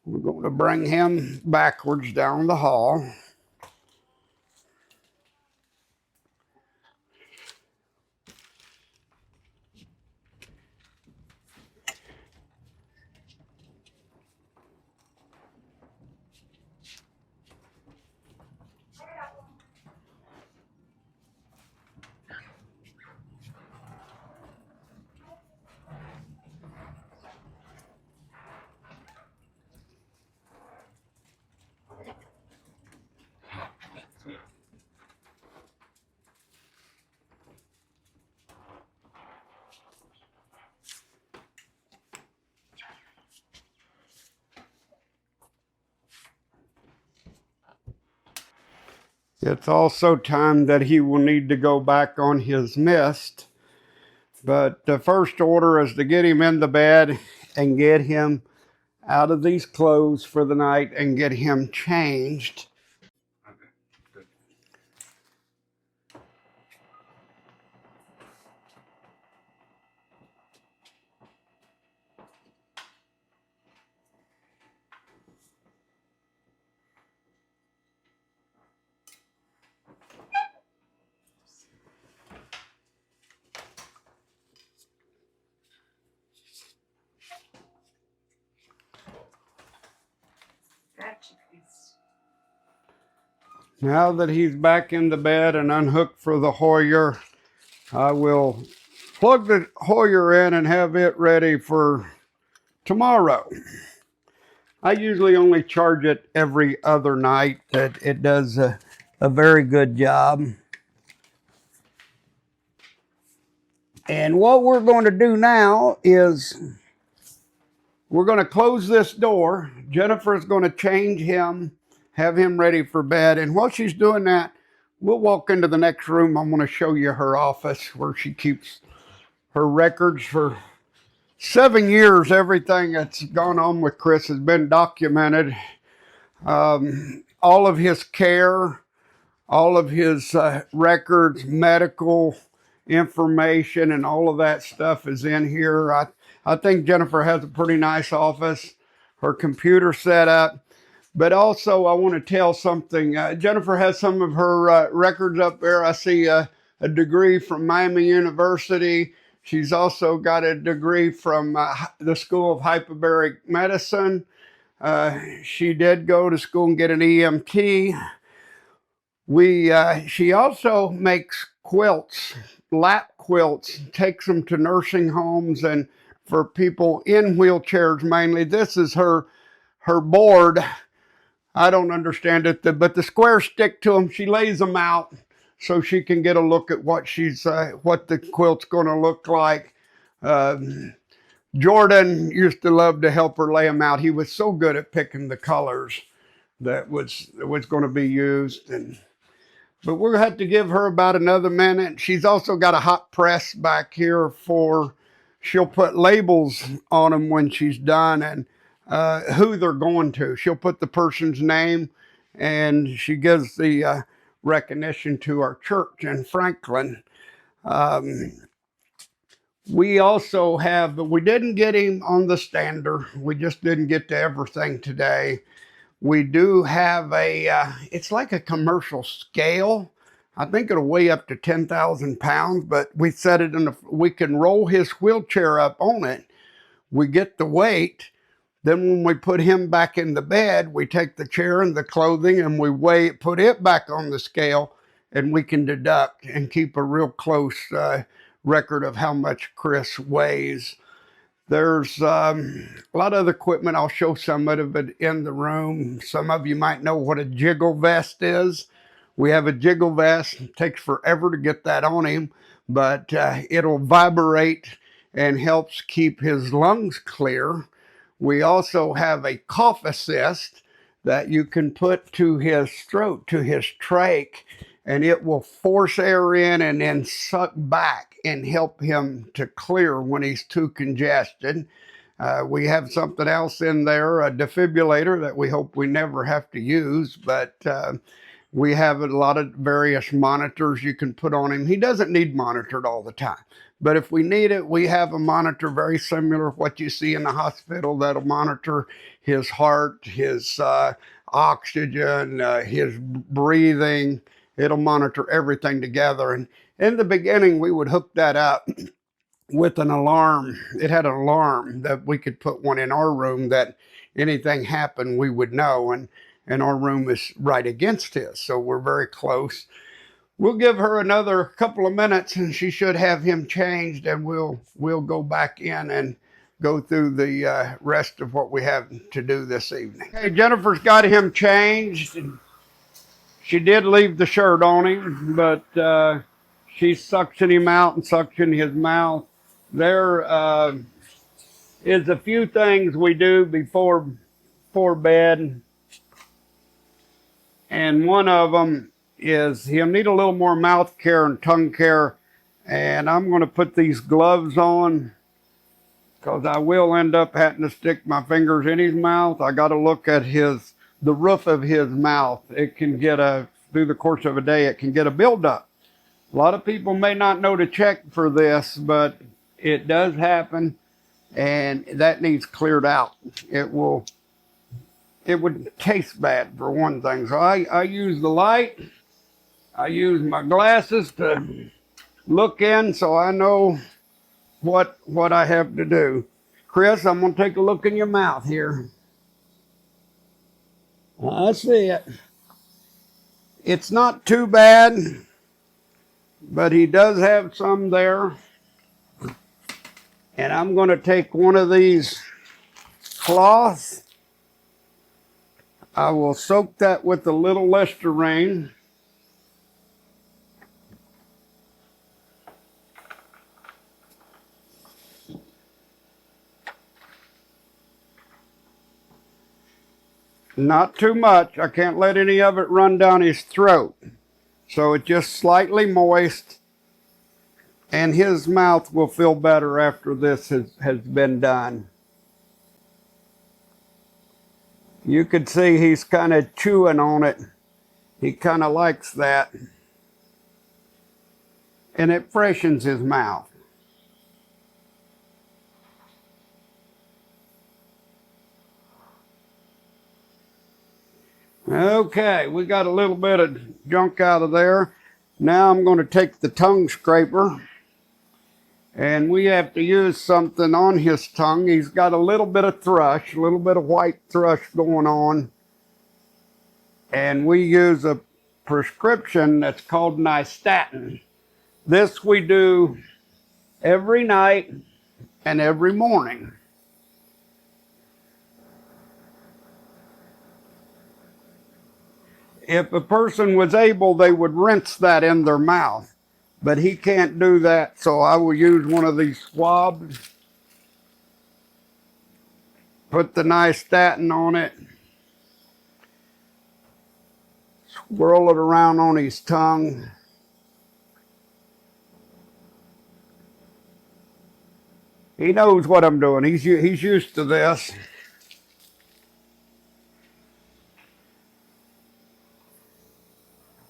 We're going to bring him backwards down the hall. It's also time that he will need to go back on his mist. But the first order is to get him in the bed and get him out of these clothes for the night and get him changed. Now that he's back in the bed and unhooked for the Hoyer, I will plug the Hoyer in and have it ready for tomorrow. I usually only charge it every other night. It does a very good job. And what we're going to do now is we're going to close this door. Jennifer's going to change him, have him ready for bed. And while she's doing that, we'll walk into the next room. I'm going to show you her office where she keeps her records. For 7 years, everything that's gone on with Chris has been documented. All of his care, all of his records, medical information, and all of that stuff is in here. I think Jennifer has a pretty nice office. her computer set up. But also, I want to tell something. Jennifer has some of her records up there. I see a degree from Miami University. She's also got a degree from the School of Hyperbaric Medicine. She did go to school and get an EMT. She also makes quilts, lap quilts, takes them to nursing homes and for people in wheelchairs mainly. This is her board. I don't understand it, but the squares stick to them. She lays them out so she can get a look at what what the quilt's going to look like. Jordan used to love to help her lay them out. He was so good at picking the colors that was going to be used. But we'll have to give her about another minute. She's also got a hot press back here she'll put labels on them when she's done and who they're going to. She'll put the person's name and she gives the recognition to our church in Franklin. We also have, but we didn't get him on the stander. We just didn't get to everything today. We do have it's like a commercial scale. I think it'll weigh up to 10,000 pounds, but we set it we can roll his wheelchair up on it. We get the weight. Then when we put him back in the bed, we take the chair and the clothing and we put it back on the scale, and we can deduct and keep a real close record of how much Chris weighs. There's a lot of other equipment. I'll show some of it in the room. Some of you might know what a jiggle vest is. We have a jiggle vest. It takes forever to get that on him, but it'll vibrate and helps keep his lungs clear. We also have a cough assist that you can put to his throat, to his trach, and it will force air in and then suck back and help him to clear when he's too congested. We have something else in there, a defibrillator that we hope we never have to use, but we have a lot of various monitors you can put on him. He doesn't need monitored all the time, but if we need it, we have a monitor very similar to what you see in the hospital that'll monitor his heart, his oxygen, his breathing. It'll monitor everything together. And in the beginning, we would hook that up with an alarm. It had an alarm that we could put one in our room that anything happened, we would know. And our room is right against his, so we're very close. We'll give her another couple of minutes and she should have him changed, and we'll go back in and go through the rest of what we have to do this evening. Okay, Jennifer's got him changed. She did leave the shirt on him, but she's suctioning him out and suctioning his mouth. There is a few things we do before bed, and one of them is he'll need a little more mouth care and tongue care, and I'm going to put these gloves on because I will end up having to stick my fingers in his mouth. I got to look at the roof of his mouth. It can get through the course of a day, it can get a buildup. A lot of people may not know to check for this, but it does happen, and that needs cleared out. It would taste bad for one thing. So I use the light. I use my glasses to look in so I know what I have to do. Chris, I'm going to take a look in your mouth here. I see it. It's not too bad, but he does have some there. And I'm going to take one of these cloths. I will soak that with a little Listerine. Not too much. I can't let any of it run down his throat. So it's just slightly moist, and his mouth will feel better after this has been done. You could see he's kind of chewing on it. He kind of likes that. And it freshens his mouth. Okay, we got a little bit of junk out of there. Now I'm going to take the tongue scraper, and we have to use something on his tongue. He's got a little bit of thrush, a little bit of white thrush going on, and we use a prescription that's called nystatin. This we do every night and every morning. If a person was able, they would rinse that in their mouth, but he can't do that, so I will use one of these swabs, put the nystatin on it, swirl it around on his tongue. He knows what I'm doing. He's used to this.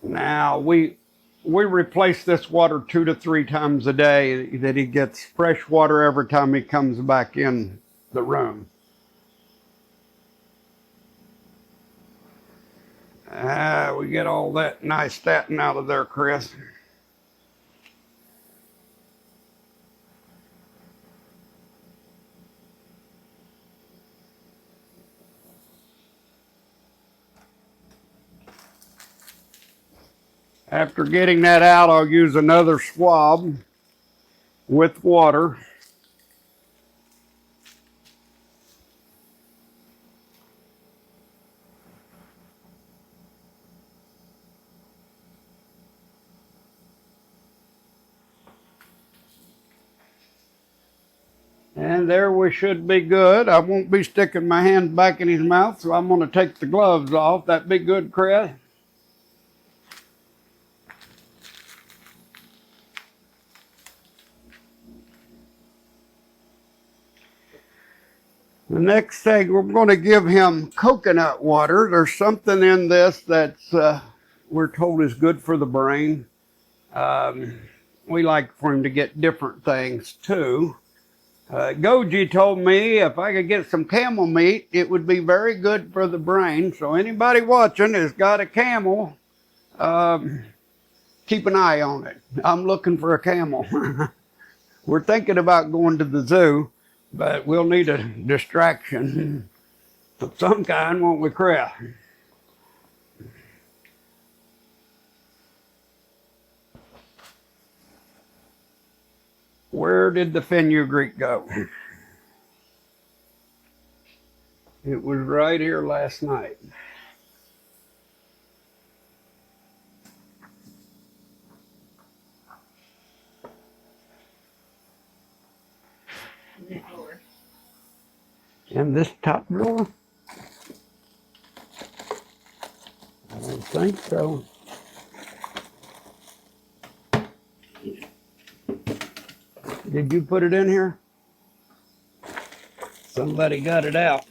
Now we replace this water 2 to 3 times a day, that he gets fresh water every time he comes back in the room. We get all that nystatin out of there, Chris. After getting that out, I'll use another swab with water. And there we should be good. I won't be sticking my hand back in his mouth, so I'm going to take the gloves off. That be good, Chris? The next thing, we're going to give him coconut water. There's something in this that's we're told is good for the brain. We like for him to get different things too. Goji told me if I could get some camel meat, it would be very good for the brain. So anybody watching has got a camel, keep an eye on it. I'm looking for a camel. We're thinking about going to the zoo, but we'll need a distraction of some kind, won't we, Chris? Where did the fenugreek go? It was right here last night. In this top drawer? I don't think so. Did you put it in here? Somebody got it out.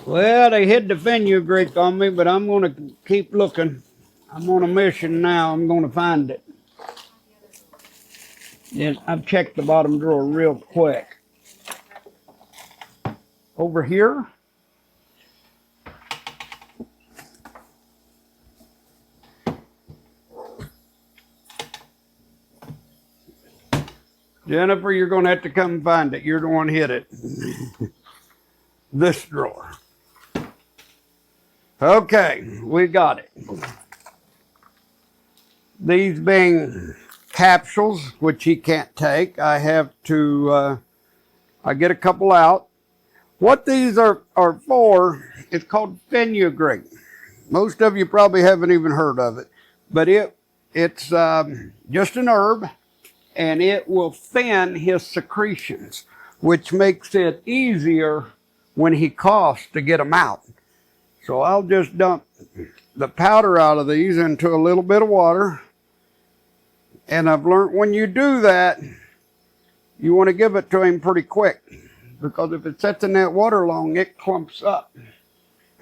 Well, they hid the fenugreek on me, but I'm going to keep looking. I'm on a mission now. I'm going to find it. Yeah, I've checked the bottom drawer real quick. Over here? Jennifer, you're going to have to come and find it. You're the one who hit it. This drawer. Okay, we got it. These being capsules, which he can't take, I have to, I get a couple out. What these are for, it's called fenugreek. Most of you probably haven't even heard of it, but it's just an herb, and it will thin his secretions, which makes it easier when he coughs to get them out. So I'll just dump the powder out of these into a little bit of water. And I've learned when you do that, you want to give it to him pretty quick, because if it sits in that water long, it clumps up.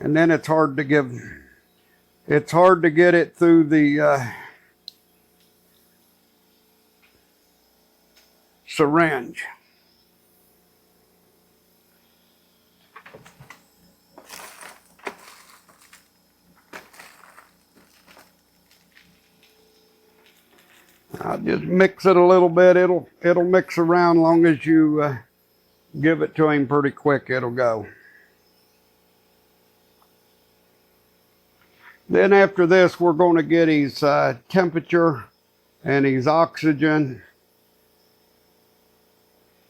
And then it's hard to get it through the syringe. I'll just mix it a little bit. It'll mix around long as you give it to him pretty quick. It'll go. Then after this, we're going to get his temperature and his oxygen.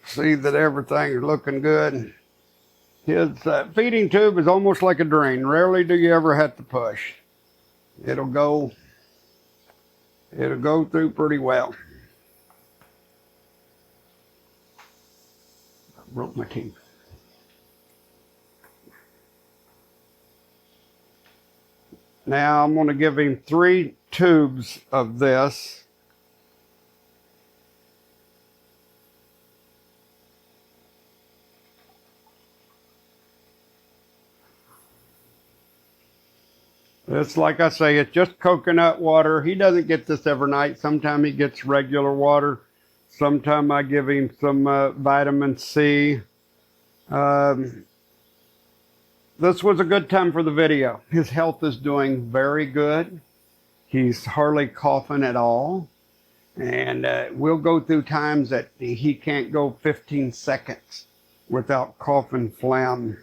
See that everything is looking good. His feeding tube is almost like a drain. Rarely do you ever have to push. It'll go through pretty well. I broke my teeth. Now I'm going to give him 3 tubes of this. It's like I say, it's just coconut water. He doesn't get this every night. Sometimes he gets regular water. Sometimes I give him some vitamin C. This was a good time for the video. His health is doing very good. He's hardly coughing at all. And we'll go through times that he can't go 15 seconds without coughing phlegm.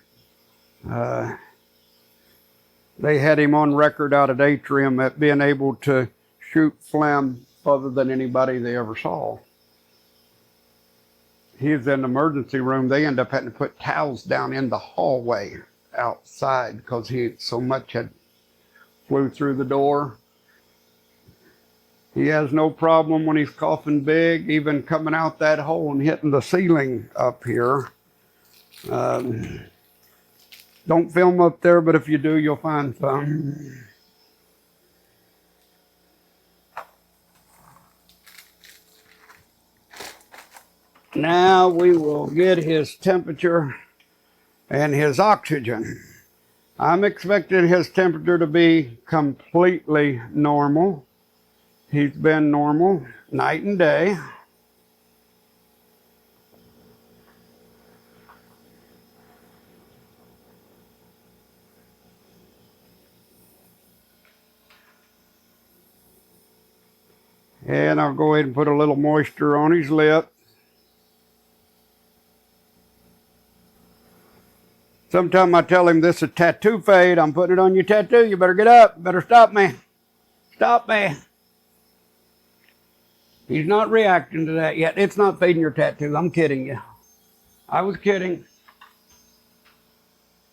They had him on record out at Atrium at being able to shoot phlegm other than anybody they ever saw. He was in the emergency room. They ended up having to put towels down in the hallway outside because he so much had flew through the door. He has no problem when he's coughing big, even coming out that hole and hitting the ceiling up here. Don't film up there, but if you do, you'll find some. Now we will get his temperature and his oxygen. I'm expecting his temperature to be completely normal. He's been normal night and day. And I'll go ahead and put a little moisture on his lip. Sometimes I tell him this is tattoo fade. I'm putting it on your tattoo. You better get up. Better stop me. Stop me. He's not reacting to that yet. It's not fading your tattoo. I'm kidding you. I was kidding.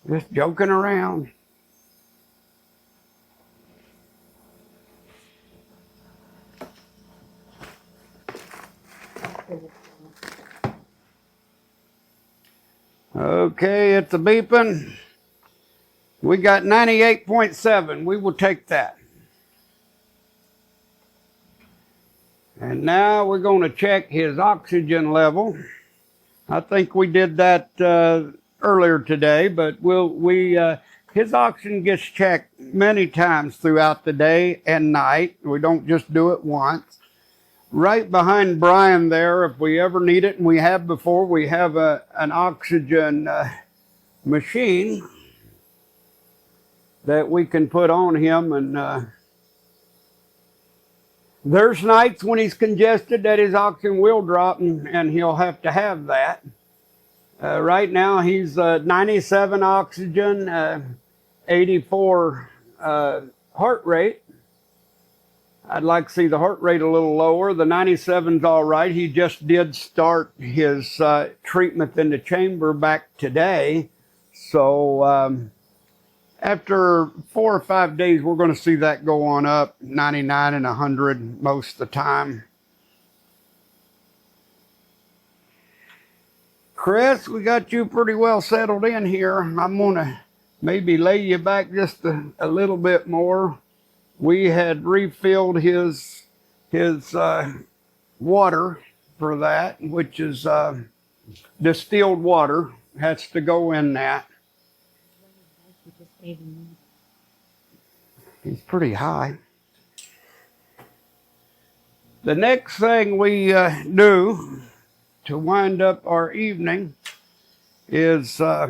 Just joking around. Okay, it's a beeping. We got 98.7. We will take that. And now we're going to check his oxygen level. I think we did that earlier today, but his oxygen gets checked many times throughout the day and night. We don't just do it once. Right behind Brian there, if we ever need it, and we have before, we have an oxygen machine that we can put on him. And there's nights when he's congested that his oxygen will drop, and he'll have to have that. Right now he's 97 oxygen, 84 heart rate. I'd like to see the heart rate a little lower. The 97's all right. He just did start his treatment in the chamber back today. So after 4 or 5 days, we're going to see that go on up, 99 and 100 most of the time. Chris, we got you pretty well settled in here. I'm going to maybe lay you back just a little bit more. We had refilled his water for that, which is distilled water. Has to go in that. He's pretty high. The next thing we do to wind up our evening is I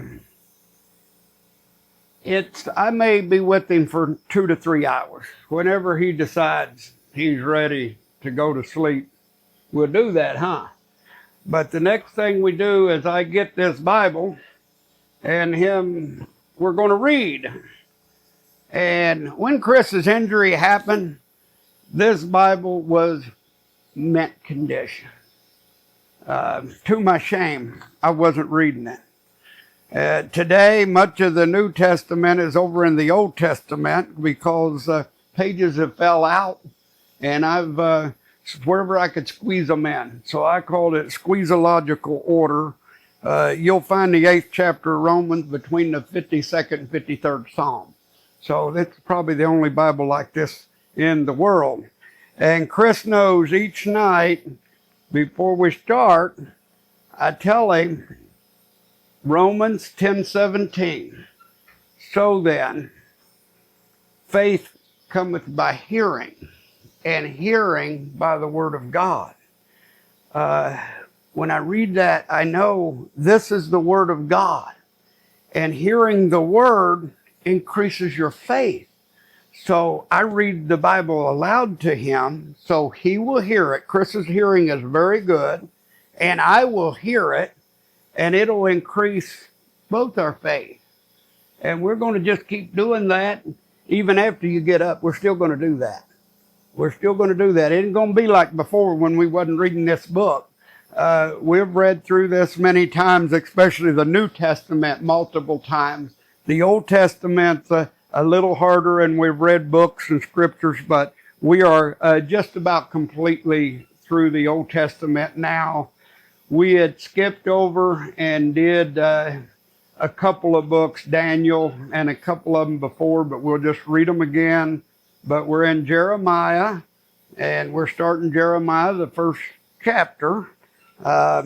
may be with him for 2 to 3 hours. Whenever he decides he's ready to go to sleep. We'll do that, huh? But the next thing we do is I get this Bible and we're going to read. And when Chris's injury happened, this Bible was mint condition. To my shame, I wasn't reading it. Today, much of the New Testament is over in the Old Testament because pages have fell out, and I've wherever I could squeeze them in. So I called it squeezological order. You'll find the 8th chapter of Romans between the 52nd and 53rd Psalm. So that's probably the only Bible like this in the world. And Chris knows each night before we start, I tell him Romans 10:17. So then, faith cometh by hearing, and hearing by the word of God. When I read that, I know this is the word of God. And hearing the word increases your faith. So I read the Bible aloud to him so he will hear it. Chris's hearing is very good, and I will hear it, and it'll increase both our faith. And we're going to just keep doing that. Even after you get up, we're still going to do that. We're still going to do that. It ain't going to be like before when we wasn't reading this book. We've read through this many times, especially the New Testament multiple times. The Old Testament's a little harder, and we've read books and scriptures, but we are just about completely through the Old Testament now. We had skipped over and did a couple of books, Daniel, and a couple of them before, but we'll just read them again. But we're in Jeremiah, and we're starting Jeremiah, the first chapter. I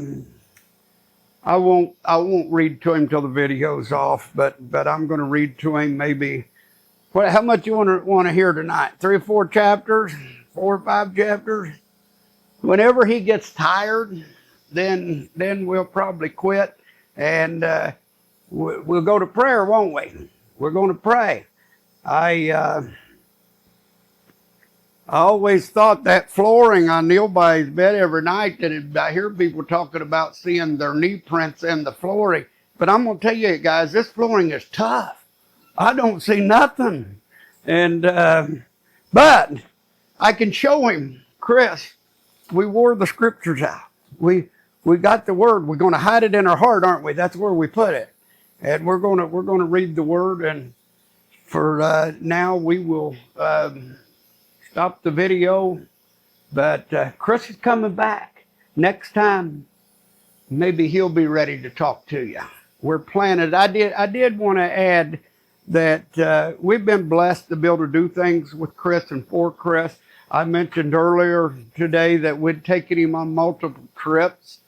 won't read to him till the video's off, but I'm going to read to him maybe. How much you want to hear tonight? 3 or 4 chapters, 4 or 5 chapters. Whenever he gets tired, then we'll probably quit, and we'll go to prayer, won't we? We're going to pray. I always thought that flooring, I kneel by his bed every night, that I hear people talking about seeing their knee prints in the flooring. But I'm going to tell you guys, this flooring is tough. I don't see nothing. And but I can show him, Chris, we wore the scriptures out. We got the word. We're going to hide it in our heart, aren't we? That's where we put it. And we're going to read the word. And for now, we will stop the video. But Chris is coming back. Next time, maybe he'll be ready to talk to you. We're planning. I did want to add that we've been blessed to be able to do things with Chris and for Chris. I mentioned earlier today that we'd taken him on multiple trips.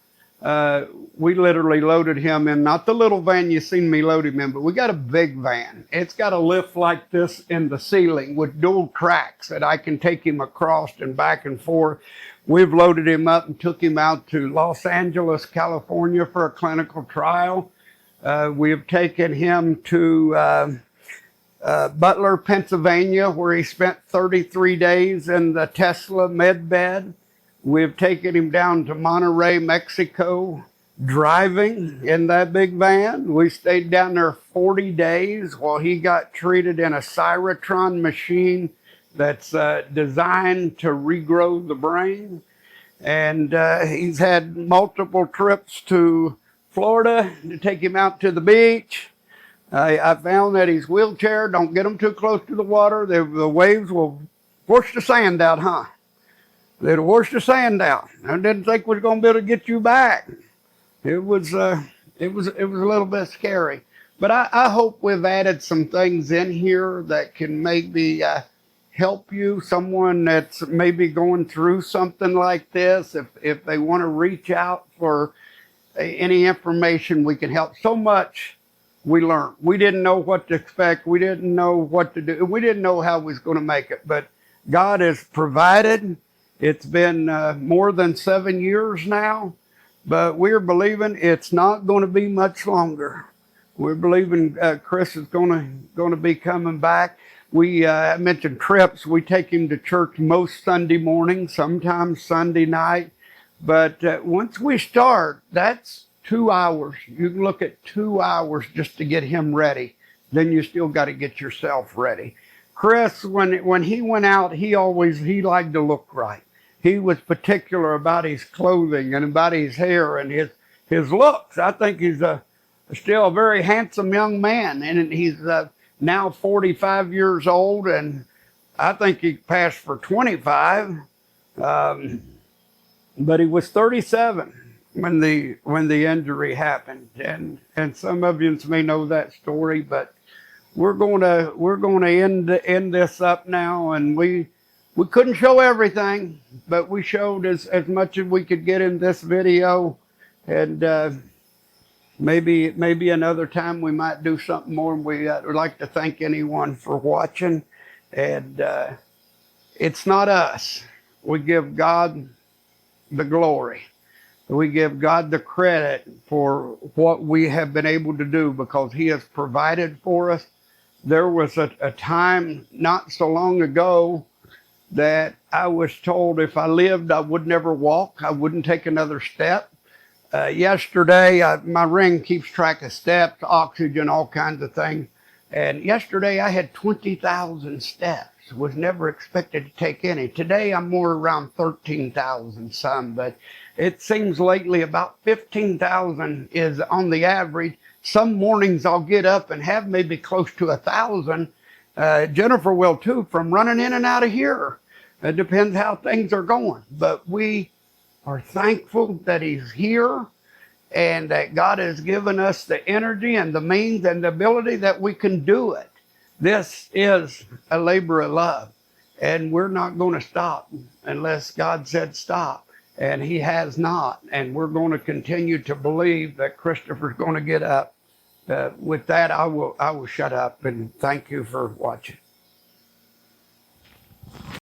We literally loaded him in, not the little van you seen me load him in, but we got a big van. It's got a lift like this in the ceiling with dual tracks that I can take him across and back and forth. We've loaded him up and took him out to Los Angeles, California for a clinical trial. We have taken him to Butler, Pennsylvania, where he spent 33 days in the Tesla med bed. We've taken him down to Monterrey, Mexico, driving in that big van. We stayed down there 40 days while he got treated in a Cyrotron machine that's designed to regrow the brain. And he's had multiple trips to Florida to take him out to the beach. I found that his wheelchair, don't get him too close to the water. The waves will wash the sand out, huh? They'll wash the sand out. I didn't think we was going to be able to get you back. It was a little bit scary. But I hope we've added some things in here that can maybe help you, someone that's maybe going through something like this. If they want to reach out for any information, we can help. So much we learned. We didn't know what to expect. We didn't know what to do. We didn't know how we was going to make it. But God has provided. It's been more than 7 years now. But we're believing it's not going to be much longer. We're believing Chris is going to be coming back. We mentioned trips. We take him to church most Sunday morning, sometimes Sunday night. But once we start, that's 2 hours. You can look at 2 hours just to get him ready. Then you still got to get yourself ready. Chris, when he went out, he liked to look right. He was particular about his clothing and about his hair and his looks. I think he's still a very handsome young man, and he's now 45 years old, and I think he passed for 25. But he was 37 when the injury happened, and some of you may know that story. But we're going to end this up now, and we couldn't show everything, but we showed as much as we could get in this video, and maybe another time we might do something more. We would like to thank anyone for watching, and it's not us. We give God the glory. We give God the credit for what we have been able to do because He has provided for us. There was a time not so long ago that I was told if I lived, I would never walk. I wouldn't take another step. Yesterday, my ring keeps track of steps, oxygen, all kinds of things. And yesterday I had 20,000 steps. Was never expected to take any. Today I'm more around 13,000 some, but it seems lately about 15,000 is on the average. Some mornings I'll get up and have maybe close to 1,000. Jennifer will too, from running in and out of here. It depends how things are going. But we are thankful that He's here and that God has given us the energy and the means and the ability that we can do it. This is a labor of love, and we're not going to stop unless God said stop, and He has not. And we're going to continue to believe that Christopher's going to get up. With that, I will shut up and thank you for watching.